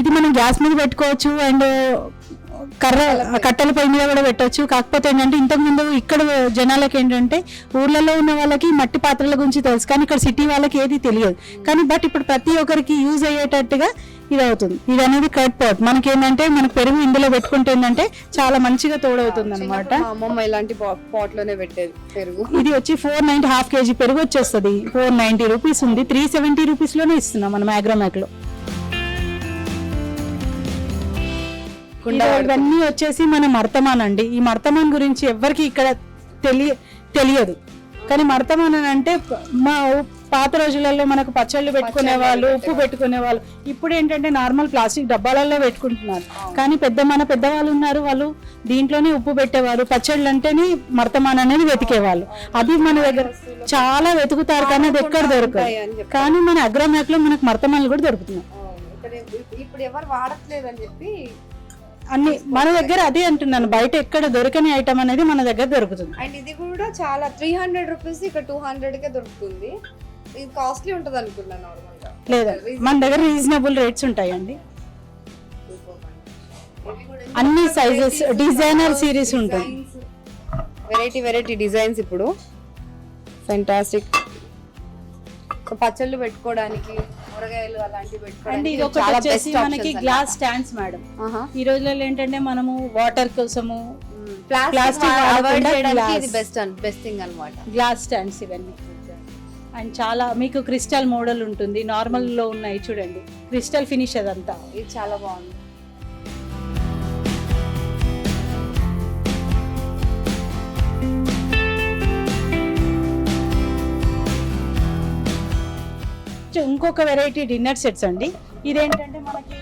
ఇది మనం గ్యాస్ మీద పెట్టుకోవచ్చు అండ్ కట్టెల పొయ్యి మీద కూడా పెట్టవచ్చు. కాకపోతే ఏంటంటే ఇంతకుముందు ఇక్కడ జనాలకి ఏంటంటే ఊర్లలో ఉన్న వాళ్ళకి మట్టి పాత్రల గురించి తెలుసు, కానీ ఇక్కడ సిటీ వాళ్ళకి ఏది తెలియదు. కానీ బట్ ఇప్పుడు ప్రతి ఒక్కరికి యూజ్ అయ్యేటట్టుగా ఇది అవుతుంది. ఇది అనేది కట్ పాట్. మనకి ఏంటంటే మనకు పెరుగు ఇందులో పెట్టుకుంటే ఏంటంటే చాలా మంచిగా తోడవుతుంది అనమాట. అమ్మమ్మ ఇలాంటి పాట్ లోనే పెట్టేది పెరుగు. ఇది వచ్చి 490 హాఫ్ కేజీ పెరుగు వచ్చేస్తుంది. 490 రూపీస్ ఉంది, 370 రూపీస్ లోనే ఇస్తున్నాం మనం అగ్రోమాక్ లో. ఇవన్నీ వచ్చేసి మన మర్తమాన్ అండి. ఈ మర్తమాన్ గురించి ఎవరికి ఇక్కడ తెలియదు, కానీ మర్తమాన్ అంటే మా పాత రోజులలో మనకు పచ్చళ్ళు పెట్టుకునే వాళ్ళు, ఉప్పు పెట్టుకునే వాళ్ళు. ఇప్పుడు ఏంటంటే నార్మల్ ప్లాస్టిక్ డబ్బాలలో పెట్టుకుంటున్నారు, కానీ మన పెద్దవాళ్ళు ఉన్నారు, వాళ్ళు దీంట్లోనే ఉప్పు పెట్టేవారు. పచ్చళ్ళు అంటేనే మర్తమాన్ అనేది వెతికేవాళ్ళు. అది మన దగ్గర చాలా వెతుకుతారు, కానీ అది ఎక్కడ దొరకదు. కానీ మన అగ్రోమాక్ లో మనకు మర్తమాన్లు కూడా దొరుకుతున్నాయి. ఇప్పుడు ఎవరు వాడట్లేదు అని చెప్పి అన్ని మన దగ్గర అదే అంటున్నాను, బయట ఎక్కడ దొరకని ఐటమ్ అనేది మన దగ్గర దొరుకుతుంది. అండ్ ఇది కూడా చాలా 300 రూపీస్, ఇక్కడ 200 కే దొరుకుతుంది. ఇది కాస్ట్లీ ఉంటుంది అనుకున్నాను నార్మల్ గా. లేదా మన దగ్గర రీజనబుల్ రేట్స్ ఉంటాయండి. అన్ని సైజెస్, డిజైనర్ సిరీస్ ఉంటుంది, వెరైటీ డిజైన్స్. ఇప్పుడు ఫెంటాస్టిక్ పచ్చళ్ళు పెట్టుకోవడానికి, కూరగాయలు అలాంటివి పెట్టుకోవడానికి. అండ్ ఇది ఒకటి వచ్చేసి మనకి గ్లాస్ స్టాండ్స్ మేడం. ఈ రోజులలో ఏంటంటే మనము వాటర్ కోసము ప్లాస్టిక్ అవాయిడ్ చేయడానికి ఇది బెస్ట్ థింగ్ అన్నమాట, గ్లాస్ స్టాండ్స్ ఇవన్నీ. అండ్ చాలా మీకు క్రిస్టల్ మోడల్ ఉంటుంది, నార్మల్ లో ఉన్నాయి చూడండి, క్రిస్టల్ ఫినిష్ అదంతా. ఇది చాలా బాగుంది. ఇంకొక వెరైటీ డిన్నర్ సెట్స్ అండి. ఇదేంటంటే మనకి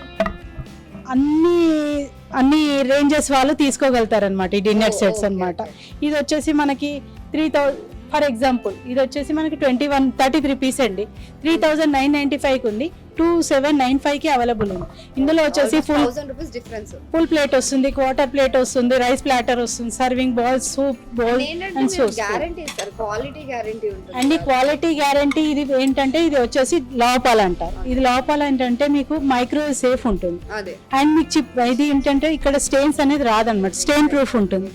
అన్ని రేంజెస్ వాళ్ళు తీసుకోగలుగుతారు అనమాట ఈ డిన్నర్ సెట్స్ అన్నమాట. ఇది వచ్చేసి మనకి 3000 ఫర్ ఎగ్జాంపుల్. ఇది వచ్చేసి మనకి 33 పీస్ అండి, 3995 ఉంది, 2795 కి అవైలబుల్ ఉంది. ఇందులో వచ్చేసి ఫుల్ ప్లేట్ వస్తుంది, క్వార్టర్ ప్లేట్ వస్తుంది, రైస్ ప్లాటర్ వస్తుంది, serving bowls, soup bowl and sauce. And quality guarantee. ఇది ఏంటంటే ఇది వచ్చేసి లోపాల్ అంటారు. ఇది లోపాల్ ఏంటంటే మీకు మైక్రోవేవ్ సేఫ్ ఉంటుంది, అండ్ మీకు చిప్ ఇది ఏంటంటే ఇక్కడ స్టెయిన్స్ అనేది రాదన్నమాట, స్టెయిన్ ప్రూఫ్ ఉంటుంది.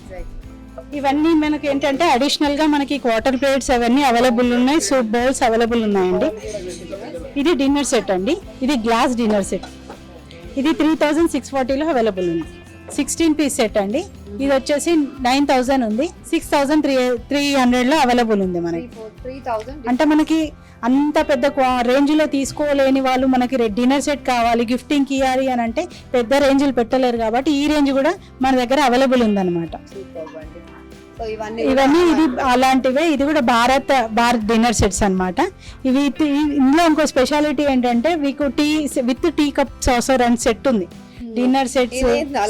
ఇవన్నీ మనకి ఏంటంటే అడిషనల్ గా మనకి క్వార్టర్ ప్లేట్స్ అవన్నీ అవైలబుల్ ఉన్నాయి, సూప్ బౌల్స్ అవైలబుల్ ఉన్నాయండి. ఇది డిన్నర్ సెట్ అండి, ఇది గ్లాస్ డిన్నర్ సెట్. ఇది 3640లో అవైలబుల్ ఉంది. 16 పీస్ సెట్ అండి. ఇది వచ్చేసి 9000 ఉంది, 6300లో అవైలబుల్ ఉంది మనకి. అంటే మనకి అంత పెద్ద రేంజ్ లో తీసుకోలేని వాళ్ళు మనకి డిన్నర్ సెట్ కావాలి, గిఫ్టింగ్ ఇవ్వాలి అని అంటే పెద్ద రేంజ్లు పెట్టలేరు, కాబట్టి ఈ రేంజ్ కూడా మన దగ్గర అవైలబుల్ ఉందన్నమాట. ఇవన్నీ ఇది అలాంటివే. ఇది కూడా భారత్ డిన్నర్ సెట్స్ అన్నమాట. ఇవి ఇందులో ఇంకో స్పెషాలిటీ ఏంటంటే మీకు tea with tea cup saucer and set ఉంది. డిన్నర్ సెట్స్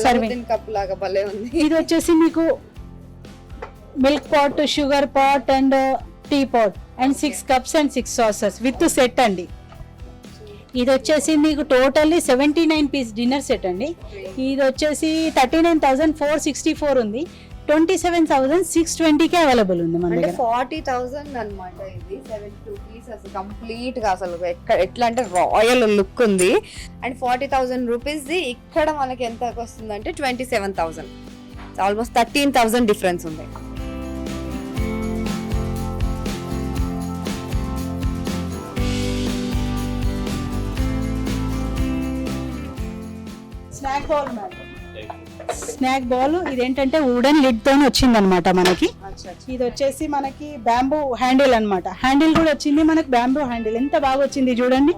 సర్వింగ్ కప్ లాగా భలే ఉంది. ఇది వచ్చేసి మీకు milk pot, sugar pot and teapot and 6 cups and 6 saucers with set అండి. ఇది వచ్చేసి మీకు టోటల్లీ 79 పీస్ డిన్నర్ సెట్ అండి. ఇది వచ్చేసి 39,464 ఉంది, 27,620కి అవైలబుల్ ఉంది మన దగ్గర. 40,000 అన్నమాట. ఇది 72 పీసెస్ కంప్లీట్ గా అసలు ఎట్లా అంటే రాయల్ లుక్ ఉంది. అండ్ 40,000 రూపీస్ ఇక్కడ మనకి ఎంత వస్తుంది అంటే 27,000, ఆల్మోస్ట్ 13,000 డిఫరెన్స్ ఉంది. Snack bowl madam, snack ball ఇదేంటంటే వుడెన్ లిడ్ తోని వచ్చింది అనమాట మనకి. ఇది వచ్చేసి మనకి బ్యాంబూ హ్యాండిల్ అన్నమాట. హ్యాండిల్ కూడా వచ్చింది మనకి, బ్యాంబూ హ్యాండిల్ ఎంత బాగా వచ్చింది చూడండి.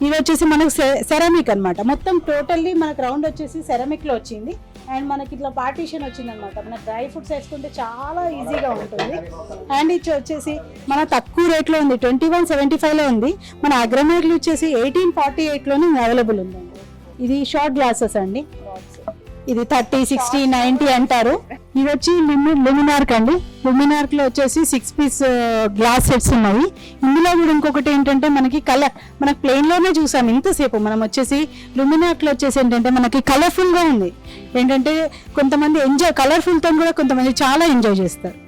ఇది వచ్చేసి మనకు సెరామిక్ అన్నమాట. మొత్తం టోటల్లీ మనకు రౌండ్ వచ్చేసి సెరామిక్ లో వచ్చింది. అండ్ మనకి ఇట్లా పార్టీషన్ వచ్చింది అనమాట. మన డ్రై ఫ్రూట్స్ వేసుకుంటే చాలా ఈజీగా ఉంటుంది. అండ్ ఇది వచ్చేసి మన తక్కువ రేట్లో ఉంది, 2175లో ఉంది. మన అగ్రమేర్లు వచ్చేసి 1848లోనే అవైలబుల్ ఉందండి. ఇది షార్ట్ గ్లాసెస్ అండి. ఇది 30, 60, 90 అంటారు. ఇది వచ్చి లుమినార్క్ అండి. లుమినార్క్ లో వచ్చేసి 6 పీస్ గ్లాస్ సెట్స్ ఉన్నాయి. ఇందులో కూడా ఇంకొకటి ఏంటంటే మనకి కలర్, మనకి ప్లెయిన్ లోనే చూసాం ఇంతసేపు. మనం వచ్చేసి లుమినార్క్ లో వచ్చేసి ఏంటంటే మనకి కలర్ఫుల్ గా ఉంది. ఏంటంటే కొంతమంది ఎంజాయ్, కలర్ఫుల్ తో కూడా కొంతమంది చాలా ఎంజాయ్ చేస్తారు.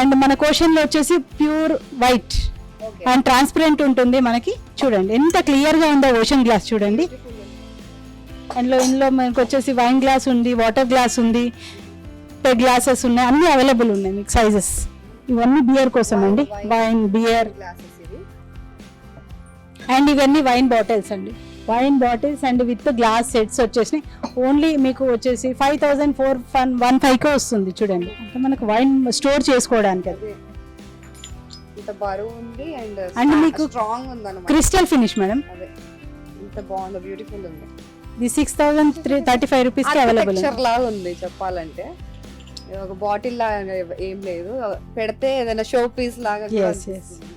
అండ్ మన క్వశ్చన్ లో వచ్చేసి ప్యూర్ వైట్ అండ్ ట్రాన్స్పరెంట్ ఉంటుంది మనకి. చూడండి ఎంత క్లియర్ గా ఉందో ఓషన్ గ్లాస్ చూడండి. అండ్ ఇందులో మనకు వచ్చేసి వైన్ గ్లాస్ ఉంది, వాటర్ గ్లాస్ ఉంది, పెగ్ గ్లాసెస్ ఉన్నాయి, అన్ని అవైలబుల్ ఉన్నాయి మీకు సైజెస్. ఇవన్నీ బియర్ కోసం అండి, వైన్ బియర్. అండ్ ఇవన్నీ వైన్ బాటిల్స్ అండి. Wine bottles and with glass sets వచ్చేసి ఓన్లీ మీకు వచ్చేసి 5415 వస్తుంది చూడండి. అంటే మనకు వైన్ స్టోర్ చేసుకోవడానికి. అది ఇంత బరువు ఉంది అండ్ మీకు స్ట్రాంగ్ ఉంది అన్నమాట. Crystal finish madam. అదే ఇంత బాగుంది, బ్యూటిఫుల్ ఉంది. ఇది 6035 రూపీస్ కి అవైలబుల్ లాగా ఉంది చెప్పాలంటే. ఒక బాటిల్ లాగా ఏం లేదు, పెడితే ఏదైనా షో పీస్ లాగా కూడా అనిపిస్తుంది.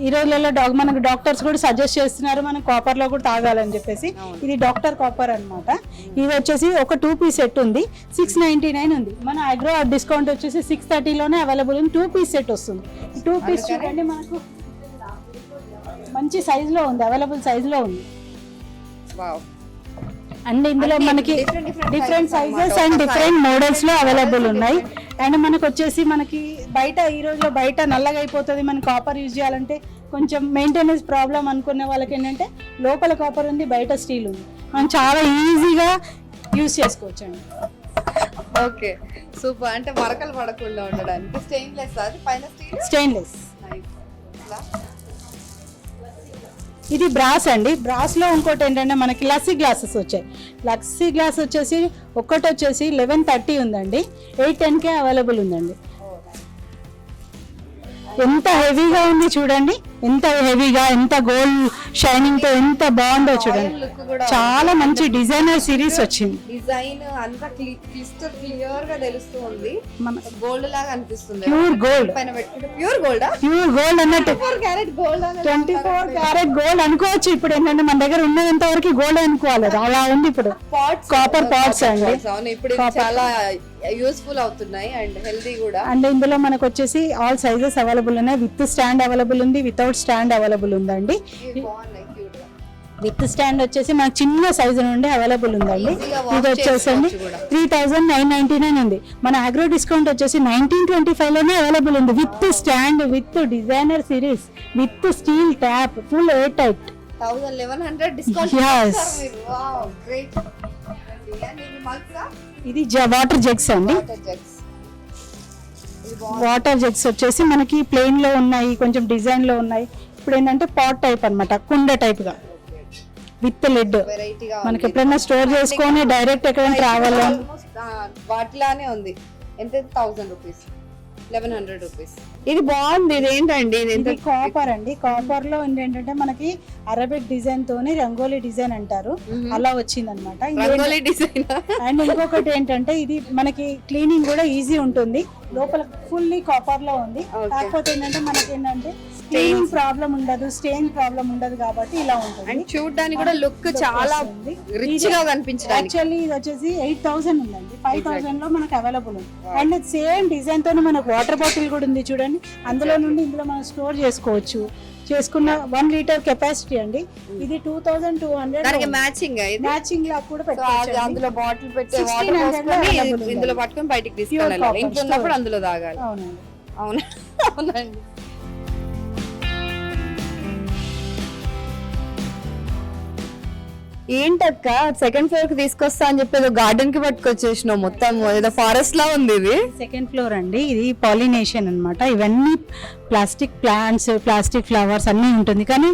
ఈ రోజులలో మనకు డాక్టర్స్ కూడా సజెస్ట్ చేస్తున్నారు మనం కాపర్ లో కూడా తాగాలని చెప్పేసి. ఇది డాక్టర్ కాపర్ అన్నమాట. ఇది వచ్చేసి ఒక 2 పీస్ సెట్ ఉంది, 699 ఉంది. మన అగ్రో డిస్కౌంట్ వచ్చేసి 630లోనే అవైలబుల్ ఉంది. 2 పీస్ సెట్ వస్తుంది. 2 పీస్ చూడండి మనకు మంచి సైజ్ లో ఉంది, అవైలబుల్ సైజ్ లో ఉంది. అండ్ ఇందులో మనకి different sizes and different models లో అవైలబుల్ ఉన్నాయి. అండ్ మనకు వచ్చేసి మనకి బయట ఈ రోజులో బయట నల్లగా అయిపోతుంది, మనం కాపర్ యూజ్ చేయాలంటే కొంచెం మెయింటెనెన్స్ ప్రాబ్లం అనుకునే వాళ్ళకి ఏంటంటే లోపల కాపర్ ఉంది, బయట స్టీల్ ఉంది. మనం చాలా ఈజీగా యూజ్ చేసుకోవచ్చు అండి. Okay super. అంటే మరకలు పడకుండా ఉండడానికి స్టెయిన్లెస్, అది పైన స్టెయిన్లెస్. ఇది బ్రాస్ అండి. బ్రాస్ లో ఇంకోటి ఏంటంటే మనకి లస్సీ గ్లాసెస్ వచ్చాయి. లస్సీ గ్లాస్ వచ్చేసి ఒక్కటి వచ్చేసి 1130 ఉందండి, 810కే అవైలబుల్ ఉందండి. ఎంత హెవీగా ఉంది చూడండి, ఎంత హెవీగా, ఎంత గోల్డ్ షైనింగ్ తో ఎంత బాగుందో చూడండి. చాలా మంచి డిజైనర్ సిరీస్ వచ్చింది. డిజైన్ అంతా క్లిస్టర్ క్లియర్ గా తెలుస్తూ ఉంది, గోల్డ్ లాగా అనిపిస్తుంది. ప్యూర్ గోల్డ్ పైన పెట్టుకుంటే ప్యూర్ గోల్డ్, ప్యూర్ గోల్డ్ అన్నట్టు 24 క్యారెట్ గోల్డ్, 24 క్యారెట్ గోల్డ్ అనుకోవచ్చు. ఇప్పుడు ఏంటంటే మన దగ్గర ఉన్నంత వరకు గోల్డ్ అనుకోవాలి, అలా ఉంది. ఇప్పుడు కాపర్ పాట్స్ అండి. ఇప్పుడు చాలా యూస్ఫుల్ అవుతున్నాయి అండ్ హెల్తీ కూడా. అండ్ ఇందులో మనకు వచ్చేసి ఆల్ సైజెస్ అవైలబుల్ ఉన్నాయి. విత్ స్టాండ్ అవైలబుల్ ఉంది, వితౌట్ స్టాండ్ అవైలబుల్ ఉందండి. విత్ స్టాండ్ వచ్చేసి మనకు చిన్న సైజు నుండి అవైలబుల్ ఉందండి. ఇది వచ్చేసండి 3999 ఉంది. మన అగ్రో డిస్కౌంట్ వచ్చేసి 1925లోనే అవైలబుల్ ఉంది. With stand, with designer series, with steel tap, full air tight. 1100 discount. Wow great. ఇది వాటర్ జగ్స్ అండి. వాటర్ జగ్స్ వచ్చేసి మనకి ప్లెయిన్ లో ఉన్నాయి, కొంచెం డిజైన్ లో ఉన్నాయి. ఇప్పుడు ఏంటంటే పాట్ టైప్ అన్నమాట, కుండ టైప్ గా విత్ లిడ్. మనకి ఎప్పుడైనా స్టోర్ చేసుకొని డైరెక్ట్ ఎక్కడైనా ట్రావెల్ వాటిలానే ఉంది. ఎంత? 1000 రూపీస్, 1100 రూపీస్. ఇది బాగుంది. ఇది ఏంటండి? ఇది కాపర్ అండి. కాపర్ లో ఏంటంటే మనకి అరబిక్ డిజైన్ తోని రంగోలీ డిజైన్ అంటారు, అలా వచ్చింది అనమాట. అండ్ ఇంకొకటి ఏంటంటే ఇది మనకి క్లీనింగ్ కూడా ఈజీ ఉంటుంది. లోపల ఫుల్లీ కాపర్ లో ఉంది. కాకపోతే ఏంటంటే మనకి ఏంటంటే క్లీనింగ్ ప్రాబ్లం ఉండదు, స్టెయిన్ ప్రాబ్లం ఉండదు, కాబట్టి ఇలా ఉంటుంది. అండ్ చూడడానికి కూడా లుక్ చాలా రిచ్ గా కనిపించడానికి. యాక్చువల్లీ ఇది వచ్చేసి 8000 ఉందండి, 5000 లో మనకు అవైలబుల్ ఉంది. అండ్ సేమ్ డిజైన్ తోనే మనకు వాటర్ బాటిల్ కూడా ఉంది చూడండి. అందులో నుండి ఇందులో మనం స్టోర్ చేసుకోవచ్చు. చేసుకున్న 1 లీటర్ కెపాసిటీ అండి. ఇది 2200 మ్యాచింగ్ మ్యాచింగ్ లా కూడా పెట్టుకోవచ్చు. అందులో బాటిల్ పెట్టి ఇందులో పట్టుకొని బయటికి తీసుకెళ్ళాలి. ఇంట్లో ఉన్నప్పుడు అందులో తాగాలి. అవునండి. అవునండి. ఏంటక్క సెకండ్ ఫ్లోర్ కి తీసుకొస్తా అని చెప్పి ఏదో గార్డెన్ కి పట్టుకొచ్చేసినావు, మొత్తం ఏదో ఫారెస్ట్ లా ఉంది ఇది. సెకండ్ ఫ్లోర్ అండి, ఇది పాలినేషన్ అన్నమాట. ఇవన్నీ ప్లాస్టిక్ ప్లాంట్స్, ప్లాస్టిక్ ఫ్లవర్స్ అన్నీ ఉంటుంది, కానీ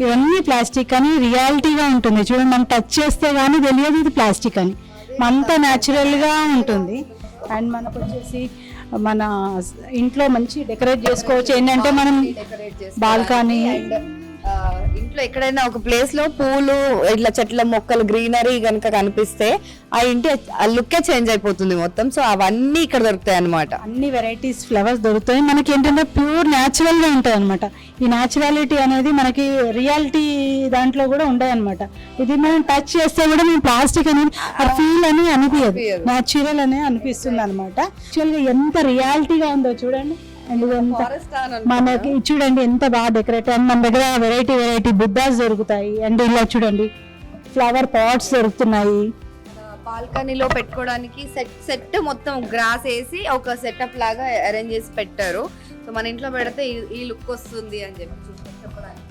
ఇవన్నీ ప్లాస్టిక్ కానీ రియాలిటీగా ఉంటుంది. చూడండి, మనం టచ్ చేస్తే కానీ తెలియదు ఇది ప్లాస్టిక్ అని, అంతా న్యాచురల్గా ఉంటుంది. అండ్ మనకు వచ్చేసి మన ఇంట్లో మంచి డెకరేట్ చేసుకోవచ్చు. ఏంటంటే మనం బాల్కనీ, ఇంట్లో ఎక్కడైనా ఒక ప్లేస్ లో పూలు ఇట్లా చెట్ల మొక్కలు గ్రీనరీ కనుక కనిపిస్తే ఆ ఇంటి ఆ లుక్కే చేంజ్ అయిపోతుంది మొత్తం. సో అవన్నీ ఇక్కడ దొరుకుతాయి అన్నమాట. అన్ని వెరైటీస్ ఫ్లవర్స్ దొరుకుతాయి. మనకి ఏంటంటే ప్యూర్ న్యాచురల్ గా ఉంటాయి అనమాట. ఈ న్యాచురాలిటీ అనేది మనకి రియాలిటీ దాంట్లో కూడా ఉంటాయి అనమాట. ఇది మనం టచ్ చేస్తే కూడా మనం ప్లాస్టిక్ అనేది ఆ ఫీల్ అని అనిపించదు, న్యాచురల్ అనే అనిపిస్తుంది అనమాట. యాక్చువల్ గా ఎంత రియాలిటీగా ఉందో చూడండి. అండ్ ఇదంతా మనకి చూడండి ఎంత బాగా డెకరేట్. అండ్ మన దగ్గర వెరైటీ బుద్ధాస్ దొరుకుతాయి. అండ్ ఇలా చూడండి ఫ్లవర్ పాట్స్ దొరుకుతున్నాయి. బాల్కనీలో పెట్టుకోవడానికి సెట్ మొత్తం గ్రాస్ వేసి ఒక సెటప్ లాగా అరేంజ్ చేసి పెట్టారు. సో మన ఇంట్లో పెడితే ఈ లుక్ వస్తుంది అని చెప్పి చెప్పడానికి.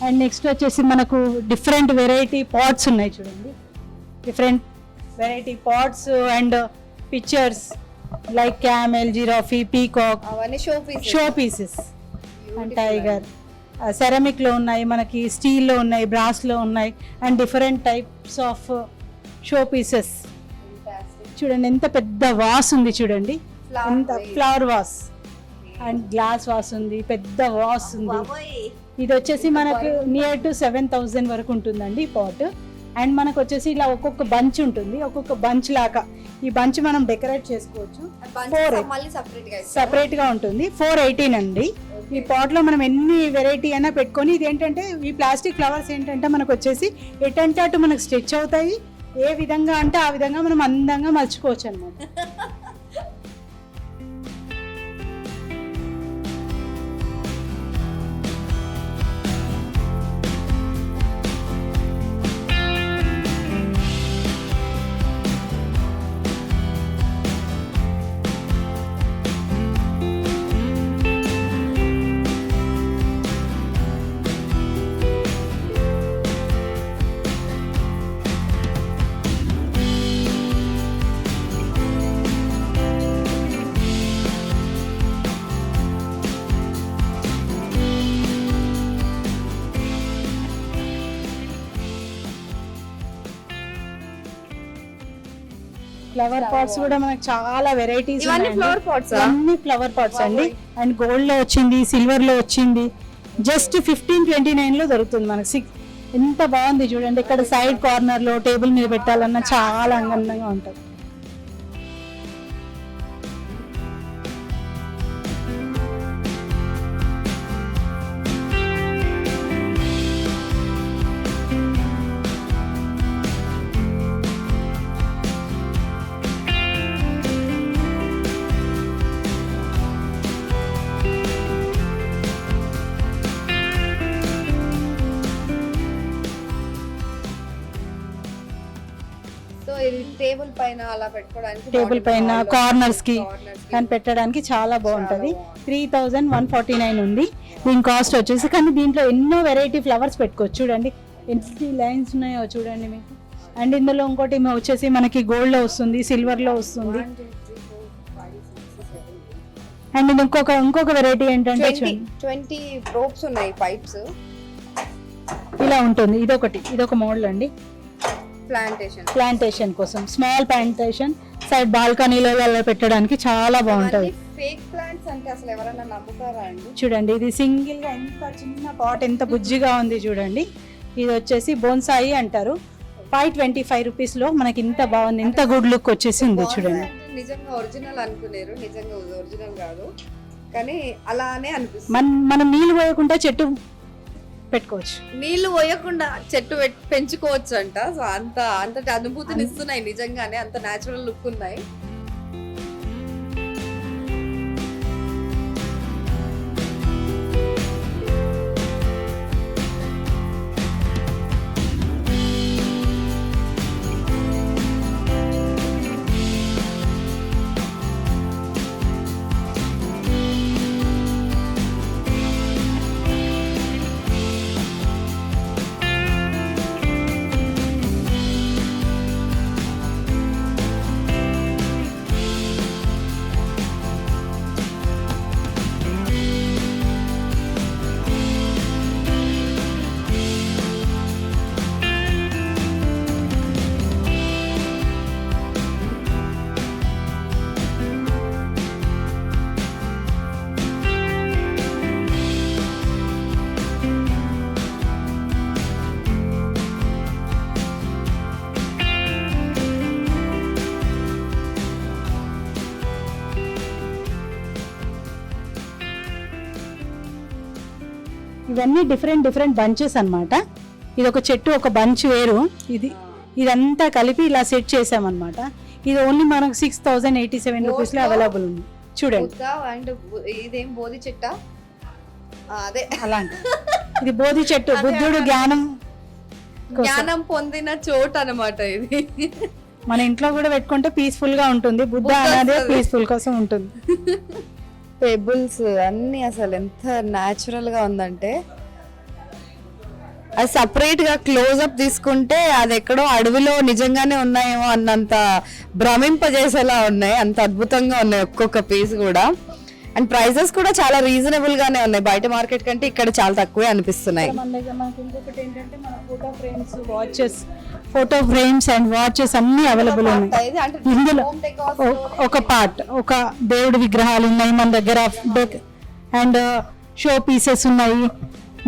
అండ్ నెక్స్ట్ వచ్చేసి మనకు డిఫరెంట్ వెరైటీ పాట్స్ ఉన్నాయి చూడండి. Different variety pots and pictures like camel, giraffe, peacock, అవన్నీ show pieces and tiger. Ceramic లో ఉన్నాయి, మనకి స్టీల్ లో ఉన్నాయి, బ్రాస్ లో ఉన్నాయి. And different types of show pieces. చూడండి ఎంత పెద్ద వాస్ ఉంది చూడండి, ఎంత flower vase and glass vase ఉంది, పెద్ద వాస్ ఉంది. ఇది వచ్చేసి మనకు నియర్ టు 7,000 వరకు ఉంటుందండి ఈ పాట్. అండ్ మనకు వచ్చేసి ఇలా ఒక్కొక్క బంచ్ ఉంటుంది, ఒక్కొక్క బంచ్ లాగా ఈ బంచ్ మనం డెకరేట్ చేసుకోవచ్చు. సపరేట్ గా ఉంటుంది. 418 అండి. ఈ పాట్ లో మనం ఎన్ని వెరైటీ అయినా పెట్టుకొని, ఇది ఏంటంటే ఈ ప్లాస్టిక్ ఫ్లవర్స్ ఏంటంటే మనకు వచ్చేసి ఎటంటే అటు మనకు స్ట్రెచ్ అవుతాయి. ఏ విధంగా అంటే ఆ విధంగా మనం అందంగా మలుచుకోవచ్చు అన్నమాట. ఫ్లవర్ పాట్స్ కూడా మనకు చాలా వెరైటీస్, అన్ని ఫ్లవర్ పాట్స్ అండి. అండ్ గోల్డ్ లో వచ్చింది, సిల్వర్ లో వచ్చింది. జస్ట్ 1529 లో దొరుకుతుంది మనకి. ఎంత బాగుంది చూడండి. ఇక్కడ సైడ్ కార్నర్ లో టేబుల్ మీద పెట్టాలన్నా చాలా అందంగా ఉంటుంది. టేబుల్ పైన అలా పెట్టుకోవడానికి, టేబుల్ పైన కార్నర్స్ కి కానీ పెట్టడానికి చాలా బాగుంటది. 3,149 ఉంది దీని కాస్ట్ వచ్చేసి. కానీ దీంట్లో ఎన్నో వెరైటీ ఫ్లవర్స్ పెట్టుకోవచ్చు. చూడండి ఎన్ని లైన్స్ ఉన్నాయో చూడండి మీకు. అండ్ ఇందులో ఇంకోటి వచ్చేసి మనకి గోల్డ్ లో వస్తుంది, సిల్వర్ లో వస్తుంది. అండ్ ఇంకొక వెరైటీ ఏంటంటే 20 రోప్స్ ఉన్నాయి, పైప్స్ ఇలా ఉంటుంది. ఇదొక మోడల్ అండి. ప్లాంటేషన్ కోసం స్మాల్ ప్లాంటేషన్ సైడ్ బాల్కనీలో అలా పెట్టడానికి చాలా బాగుంటది. ఫేక్ ప్లాంట్స్ అంటే అసలు ఎవరైనా నమ్ముతారా అండి? చూడండి ఇది సింగిల్ గా ఎంత చిన్న పాట్ ఎంత బుజ్జిగా ఉంది చూడండి. ఇది వచ్చేసి బోన్సాయి అంటారు. 525 రూపీస్ లో మనకి ఇంత బాగుంది, ఇంత గుడ్ లుక్ వచ్చేసి ఉంది చూడండి. నిజంగా ఒరిజినల్ అనుకునేరు, నిజంగా ఒరిజినల్ కాదు కానీ అలానే అనిపిస్తుంది. మనం నీళ్ళు పోయకుండా చెట్టు పెట్టుకోవచ్చు, నీళ్లు పోయకుండా చెట్టు పెంచుకోవచ్చు అంట. సో అంతటి అనుభూతిని ఇస్తున్నాయి నిజంగానే, అంత న్యాచురల్ లుక్ ఉన్నాయి. ఇవన్నీ డిఫరెంట్ డిఫరెంట్ బంచెస్ అన్నమాట. ఇది ఒక చెట్టు ఒక బంచ్ వేరు, ఇదంతా కలిపి ఇలా సెట్ చేసామన్నమాట. ఇది ఓన్లీ మనకు 6087 రూపీస్లో అవైలబుల్ ఉంది. చూడండి, అండ్ ఇదేం బోధి చెట్ట, అదే అలాంటి ఇది బోధి చెట్టు, బుద్ధుడు జ్ఞానం పొందిన చోటు అన్నమాట. ఇది మన ఇంట్లో కూడా పెట్టుకుంటే పీస్ఫుల్ గా ఉంటుంది. బుద్ధ అనేది పీస్ఫుల్ కోసం ఉంటుంది. పెబుల్స్ అన్ని అసలు ఎంత న్యాచురల్ గా ఉందంటే, అది సపరేట్ గా క్లోజ్అప్ తీసుకుంటే అది ఎక్కడో అడవిలో నిజంగానే ఉన్నాయేమో అన్నంత భ్రమింపజేసేలా ఉన్నాయి. అంత అద్భుతంగా ఉన్నాయి ఒక్కొక్క పీస్ కూడా. అండ్ ప్రైసెస్ కూడా చాలా రీజనబుల్ గానే ఉన్నాయి. బయట మార్కెట్ కంటే ఇక్కడ చాలా తక్కువే అనిపిస్తున్నాయి. మన దగ్గర మనకి ఇంకొకటి ఏంటంటే మన ఫోటో ఫ్రేమ్స్ అండ్ వాచెస్ అన్ని అవైలబుల్ ఉన్నాయి. ఇందులో ఒక పార్ట్ ఒక దేవుడి విగ్రహాలు ఉన్నాయి మన దగ్గర, అండ్ షో పీసెస్ ఉన్నాయి,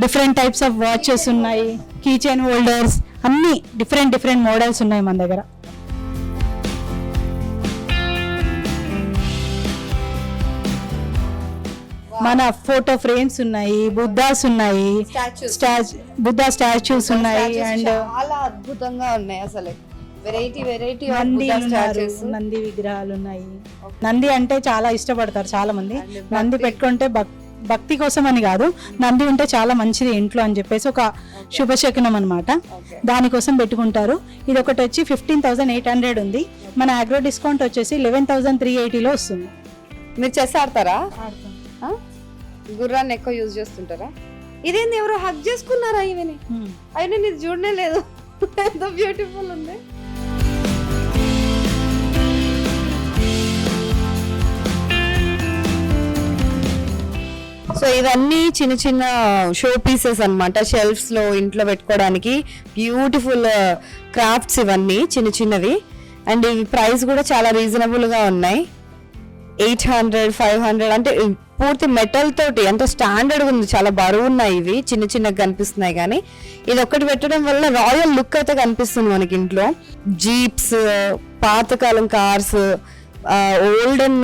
డిఫరెంట్ టైప్స్ ఆఫ్ వాచెస్ ఉన్నాయి, కీ చైన్ హోల్డర్స్, అన్ని డిఫరెంట్ డిఫరెంట్ మోడల్స్ ఉన్నాయి మన దగ్గర. మన ఫోటో ఫ్రేమ్స్ ఉన్నాయి, బుద్ధాస్ ఉన్నాయి, బుద్ధా స్టాచ్యూస్ ఉన్నాయి, అండ్ చాలా అద్భుతంగా ఉన్నాయి అసలు. వెరైటీ వెరైటీ నంది విగ్రహాలు ఉన్నాయి. నంది అంటే చాలా ఇష్టపడతారు చాలా మంది. నంది పెట్టుకుంటే భక్తి కోసం అని కాదు, నంది ఉంటే చాలా మంచిది ఇంట్లో అని చెప్పేసి ఒక శుభశకునం అనమాట. దానికోసం పెట్టుకుంటారు. ఇది ఒకటి వచ్చి 15,800 ఉంది. మన అగ్రో డిస్కౌంట్ వచ్చేసి 11,380లో వస్తుంది. మీరు చెస్ ఆడతారా? గుర్రాన్ని ఎక్కువ యూజ్ చేస్తుంటారా? ఇదేంది ఎవరో హగ్ చేసుకున్నారా? ఇవని అయినా నేను చూడనే లేదు. ఎంత బ్యూటిఫుల్ ఉంది. సో ఇవన్నీ చిన్న చిన్న షో పీసెస్ అన్నమాట. షెల్ఫ్స్ లో ఇంట్లో పెట్టుకోవడానికి బ్యూటిఫుల్ క్రాఫ్ట్స్ ఇవన్నీ చిన్న చిన్నవి. అండ్ ఇవి ప్రైస్ కూడా చాలా రీజనబుల్ గా ఉన్నాయి. 800, 500 అంటే పూర్తి మెటల్ తోటి ఎంత స్టాండర్డ్ ఉంది. చాలా బరువు ఉన్నాయి ఇవి, చిన్న చిన్నగా కనిపిస్తున్నాయి కానీ ఇది ఒక్కటి పెట్టడం వల్ల రాయల్ లుక్ అయితే కనిపిస్తుంది మనకి ఇంట్లో. జీప్స్, పాతకాలం cars, olden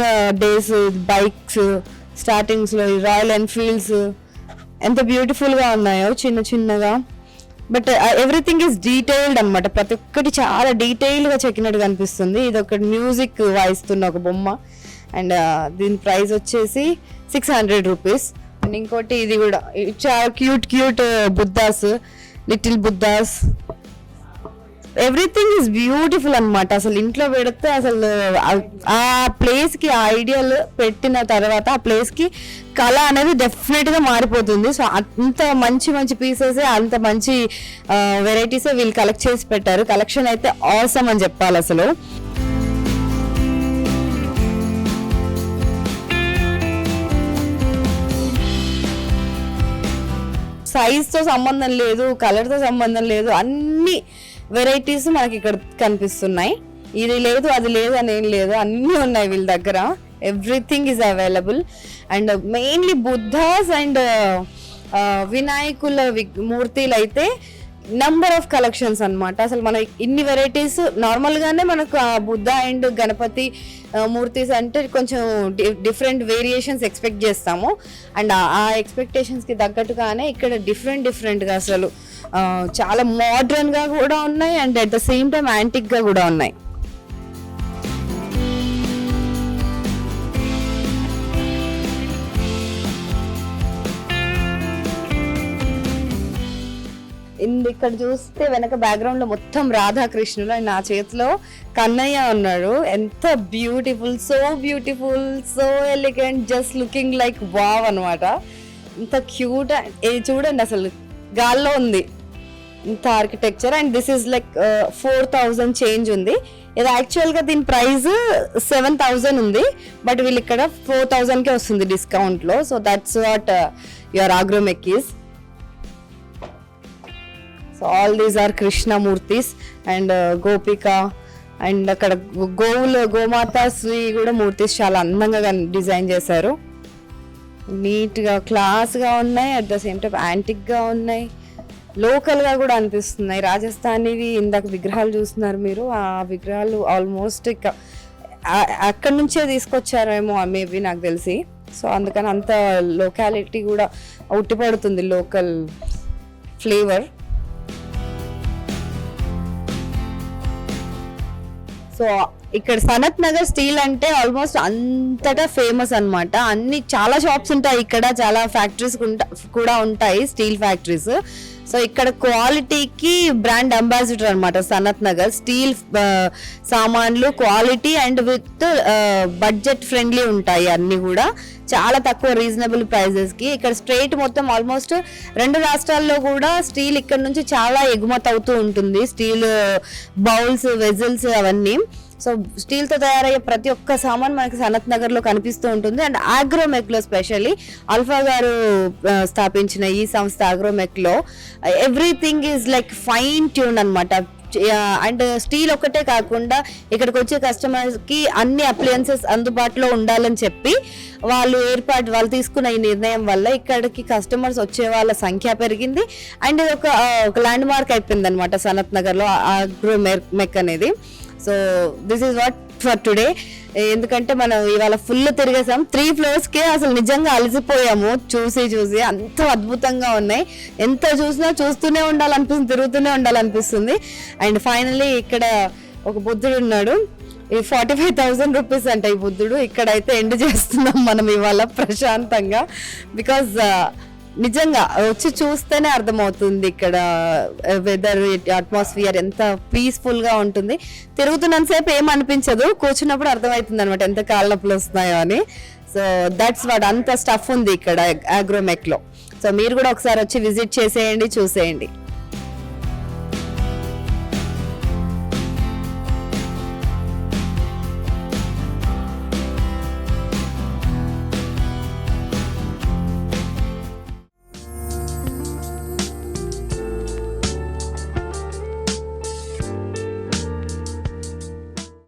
days bikes, startings లో రాయల్ ఎన్ఫీల్డ్స్ ఎంత బ్యూటిఫుల్ గా ఉన్నాయో చిన్న చిన్నగా. బట్ ఎవ్రీథింగ్ ఈస్ డీటెయిల్డ్ అనమాట. ప్రతి ఒక్కటి చాలా డీటెయిల్ గా చెక్కినట్టు కనిపిస్తుంది. ఇది ఒక మ్యూజిక్ వాయిస్తున్న ఒక బొమ్మ. అండ్ దీని ప్రైస్ వచ్చేసి 600 రూపీస్. అండ్ ఇంకోటి ఇది కూడా చాలా cute Buddha's, little Buddha's. Everything is beautiful అనమాట. అసలు ఇంట్లో పెడితే అసలు ఆ ప్లేస్ కి ఐడియల్ పెట్టిన తర్వాత ఆ ప్లేస్ కి కళ అనేది డెఫినెట్ గా మారిపోతుంది. సో అంత మంచి మంచి పీసెస్, అంత మంచి వెరైటీస్ వీళ్ళు కలెక్ట్ చేసి పెట్టారు. కలెక్షన్ అయితే ఆసమ్ అని చెప్పాలి అసలు. సైజ్ తో సంబంధం లేదు, కలర్ తో సంబంధం లేదు, అన్ని వెరైటీస్ మనకి ఇక్కడ కనిపిస్తున్నాయి. ఇది లేదు అది లేదు అని ఏం లేదు, అన్నీ ఉన్నాయి వీళ్ళ దగ్గర. Everything is available. And mainly Buddhas and వినాయకుల మూర్తిలు అయితే నంబర్ ఆఫ్ కలెక్షన్స్ అన్నమాట. అసలు మన ఇన్ని వెరైటీస్ నార్మల్ గానే మనకు బుద్ధ అండ్ గణపతి మూర్తిస్ అంటే కొంచెం డిఫరెంట్ వేరియేషన్స్ ఎక్స్పెక్ట్ చేస్తాము. అండ్ ఆ ఎక్స్పెక్టేషన్స్ కి తగ్గట్టుగానే ఇక్కడ డిఫరెంట్ గా అసలు చాలా మోడర్న్ గా కూడా ఉన్నాయి and at the same time antique గా కూడా ఉన్నాయి. ఇక్కడ చూస్తే వెనక బ్యాక్గ్రౌండ్ లో మొత్తం రాధాకృష్ణులు అండ్ నా చేతిలో కన్నయ్య ఉన్నాడు. ఎంత beautiful, so elegant, just looking like wow అనమాట. ఇంత క్యూట్. ఇది చూడండి అసలు గాల్లో ఉంది ఇంత architecture. And this is like 4,000 change ఉంది. ఇది యాక్చువల్ గా దీని ప్రైస్ 7,000 ఉంది, బట్ వీళ్ళు ఇక్కడ 4,000 కే వస్తుంది డిస్కౌంట్ లో. So that's what your Agromech is. So all these are Krishna మూర్తిస్ అండ్ గోపిక అండ్ అక్కడ గోమాతాశ్రీ కూడా మూర్తిస్ చాలా అందంగా డిజైన్ చేశారు. నీట్గా క్లాస్గా ఉన్నాయి, అట్ ద సేమ్ టైం యాంటిక్గా ఉన్నాయి, లోకల్గా కూడా అనిపిస్తున్నాయి. రాజస్థానీవి ఇందాక విగ్రహాలు చూస్తున్నారు మీరు, ఆ విగ్రహాలు ఆల్మోస్ట్ అక్కడి నుంచే తీసుకొచ్చారేమో మేబీ నాకు తెలిసి. సో అందుకని అంత లొకాలిటీ కూడా ఉట్టిపడుతుంది, లోకల్ ఫ్లేవర్. సో ఇక్కడ సనత్ నగర్ స్టీల్ అంటే ఆల్మోస్ట్ అంతటా ఫేమస్ అన్నమాట. అన్ని చాలా షాప్స్ ఉంటాయి ఇక్కడ, చాలా ఫ్యాక్టరీస్ కూడా ఉంటాయి, స్టీల్ ఫ్యాక్టరీస్. సో ఇక్కడ క్వాలిటీకి బ్రాండ్ అంబాసిడర్ అన్నమాట సనత్ నగర్. స్టీల్ సామాన్లు quality and with budget friendly ఉంటాయి అన్ని కూడా, చాలా తక్కువ రీజనబుల్ ప్రైజెస్కి. ఇక్కడ స్ట్రైట్ మొత్తం ఆల్మోస్ట్ 2 రాష్ట్రాల్లో కూడా స్టీల్ ఇక్కడ నుంచి చాలా ఎగుమతి అవుతూ ఉంటుంది, స్టీల్ బౌల్స్, వెజల్స్ అవన్నీ. సో స్టీల్తో తయారయ్యే ప్రతి ఒక్క సామాన్ మనకి సనత్ నగర్లో కనిపిస్తూ ఉంటుంది. అండ్ ఆగ్రోమెక్లో స్పెషల్లీ అల్ఫా గారు స్థాపించిన ఈ సంస్థ ఆగ్రోమెక్లో everything is like fine tune అనమాట. అండ్ స్టీల్ ఒక్కటే కాకుండా ఇక్కడికి వచ్చే కస్టమర్స్కి అన్ని అప్లయన్సెస్ అందుబాటులో ఉండాలని చెప్పి వాళ్ళు తీసుకున్న ఈ నిర్ణయం వల్ల ఇక్కడికి కస్టమర్స్ వచ్చే వాళ్ళ సంఖ్య పెరిగింది. అండ్ ఇది ఒక ల్యాండ్ మార్క్ అయిపోయింది అనమాట సనత్ నగర్లో ఆగ్రోమెక్ అనేది. So this is what for today. ఎందుకంటే మనం ఇవాళ ఫుల్ తిరిగేసాం, 3 ఫ్లోర్స్కే అసలు నిజంగా అలసిపోయాము చూసి అంత అద్భుతంగా ఉన్నాయి. ఎంత చూసినా చూస్తూనే ఉండాలనిపిస్తుంది, తిరుగుతూనే ఉండాలనిపిస్తుంది. అండ్ ఫైనలీ ఇక్కడ ఒక బుద్ధుడు ఉన్నాడు, ఈ 45,000 రూపీస్ అంట ఈ బుద్ధుడు. ఇక్కడైతే ఎండ్ చేస్తున్నాం మనం ఇవాళ ప్రశాంతంగా, బికాజ్ నిజంగా వచ్చి చూస్తేనే అర్థమవుతుంది ఇక్కడ వెదర్, అట్మాస్ఫియర్ ఎంత పీస్ఫుల్గా ఉంటుంది. తిరుగుతున్నంతసేపు ఏం అనిపించదు, కూర్చున్నప్పుడు అర్థమవుతుంది అనమాట ఎంత కాళ్ళ నొప్పులు వస్తున్నాయో అని. సో దట్స్ వాట్, అంత స్టఫ్ ఉంది ఇక్కడ ఆగ్రోమెక్లో. సో మీరు కూడా ఒకసారి వచ్చి విజిట్ చేసేయండి, చూసేయండి.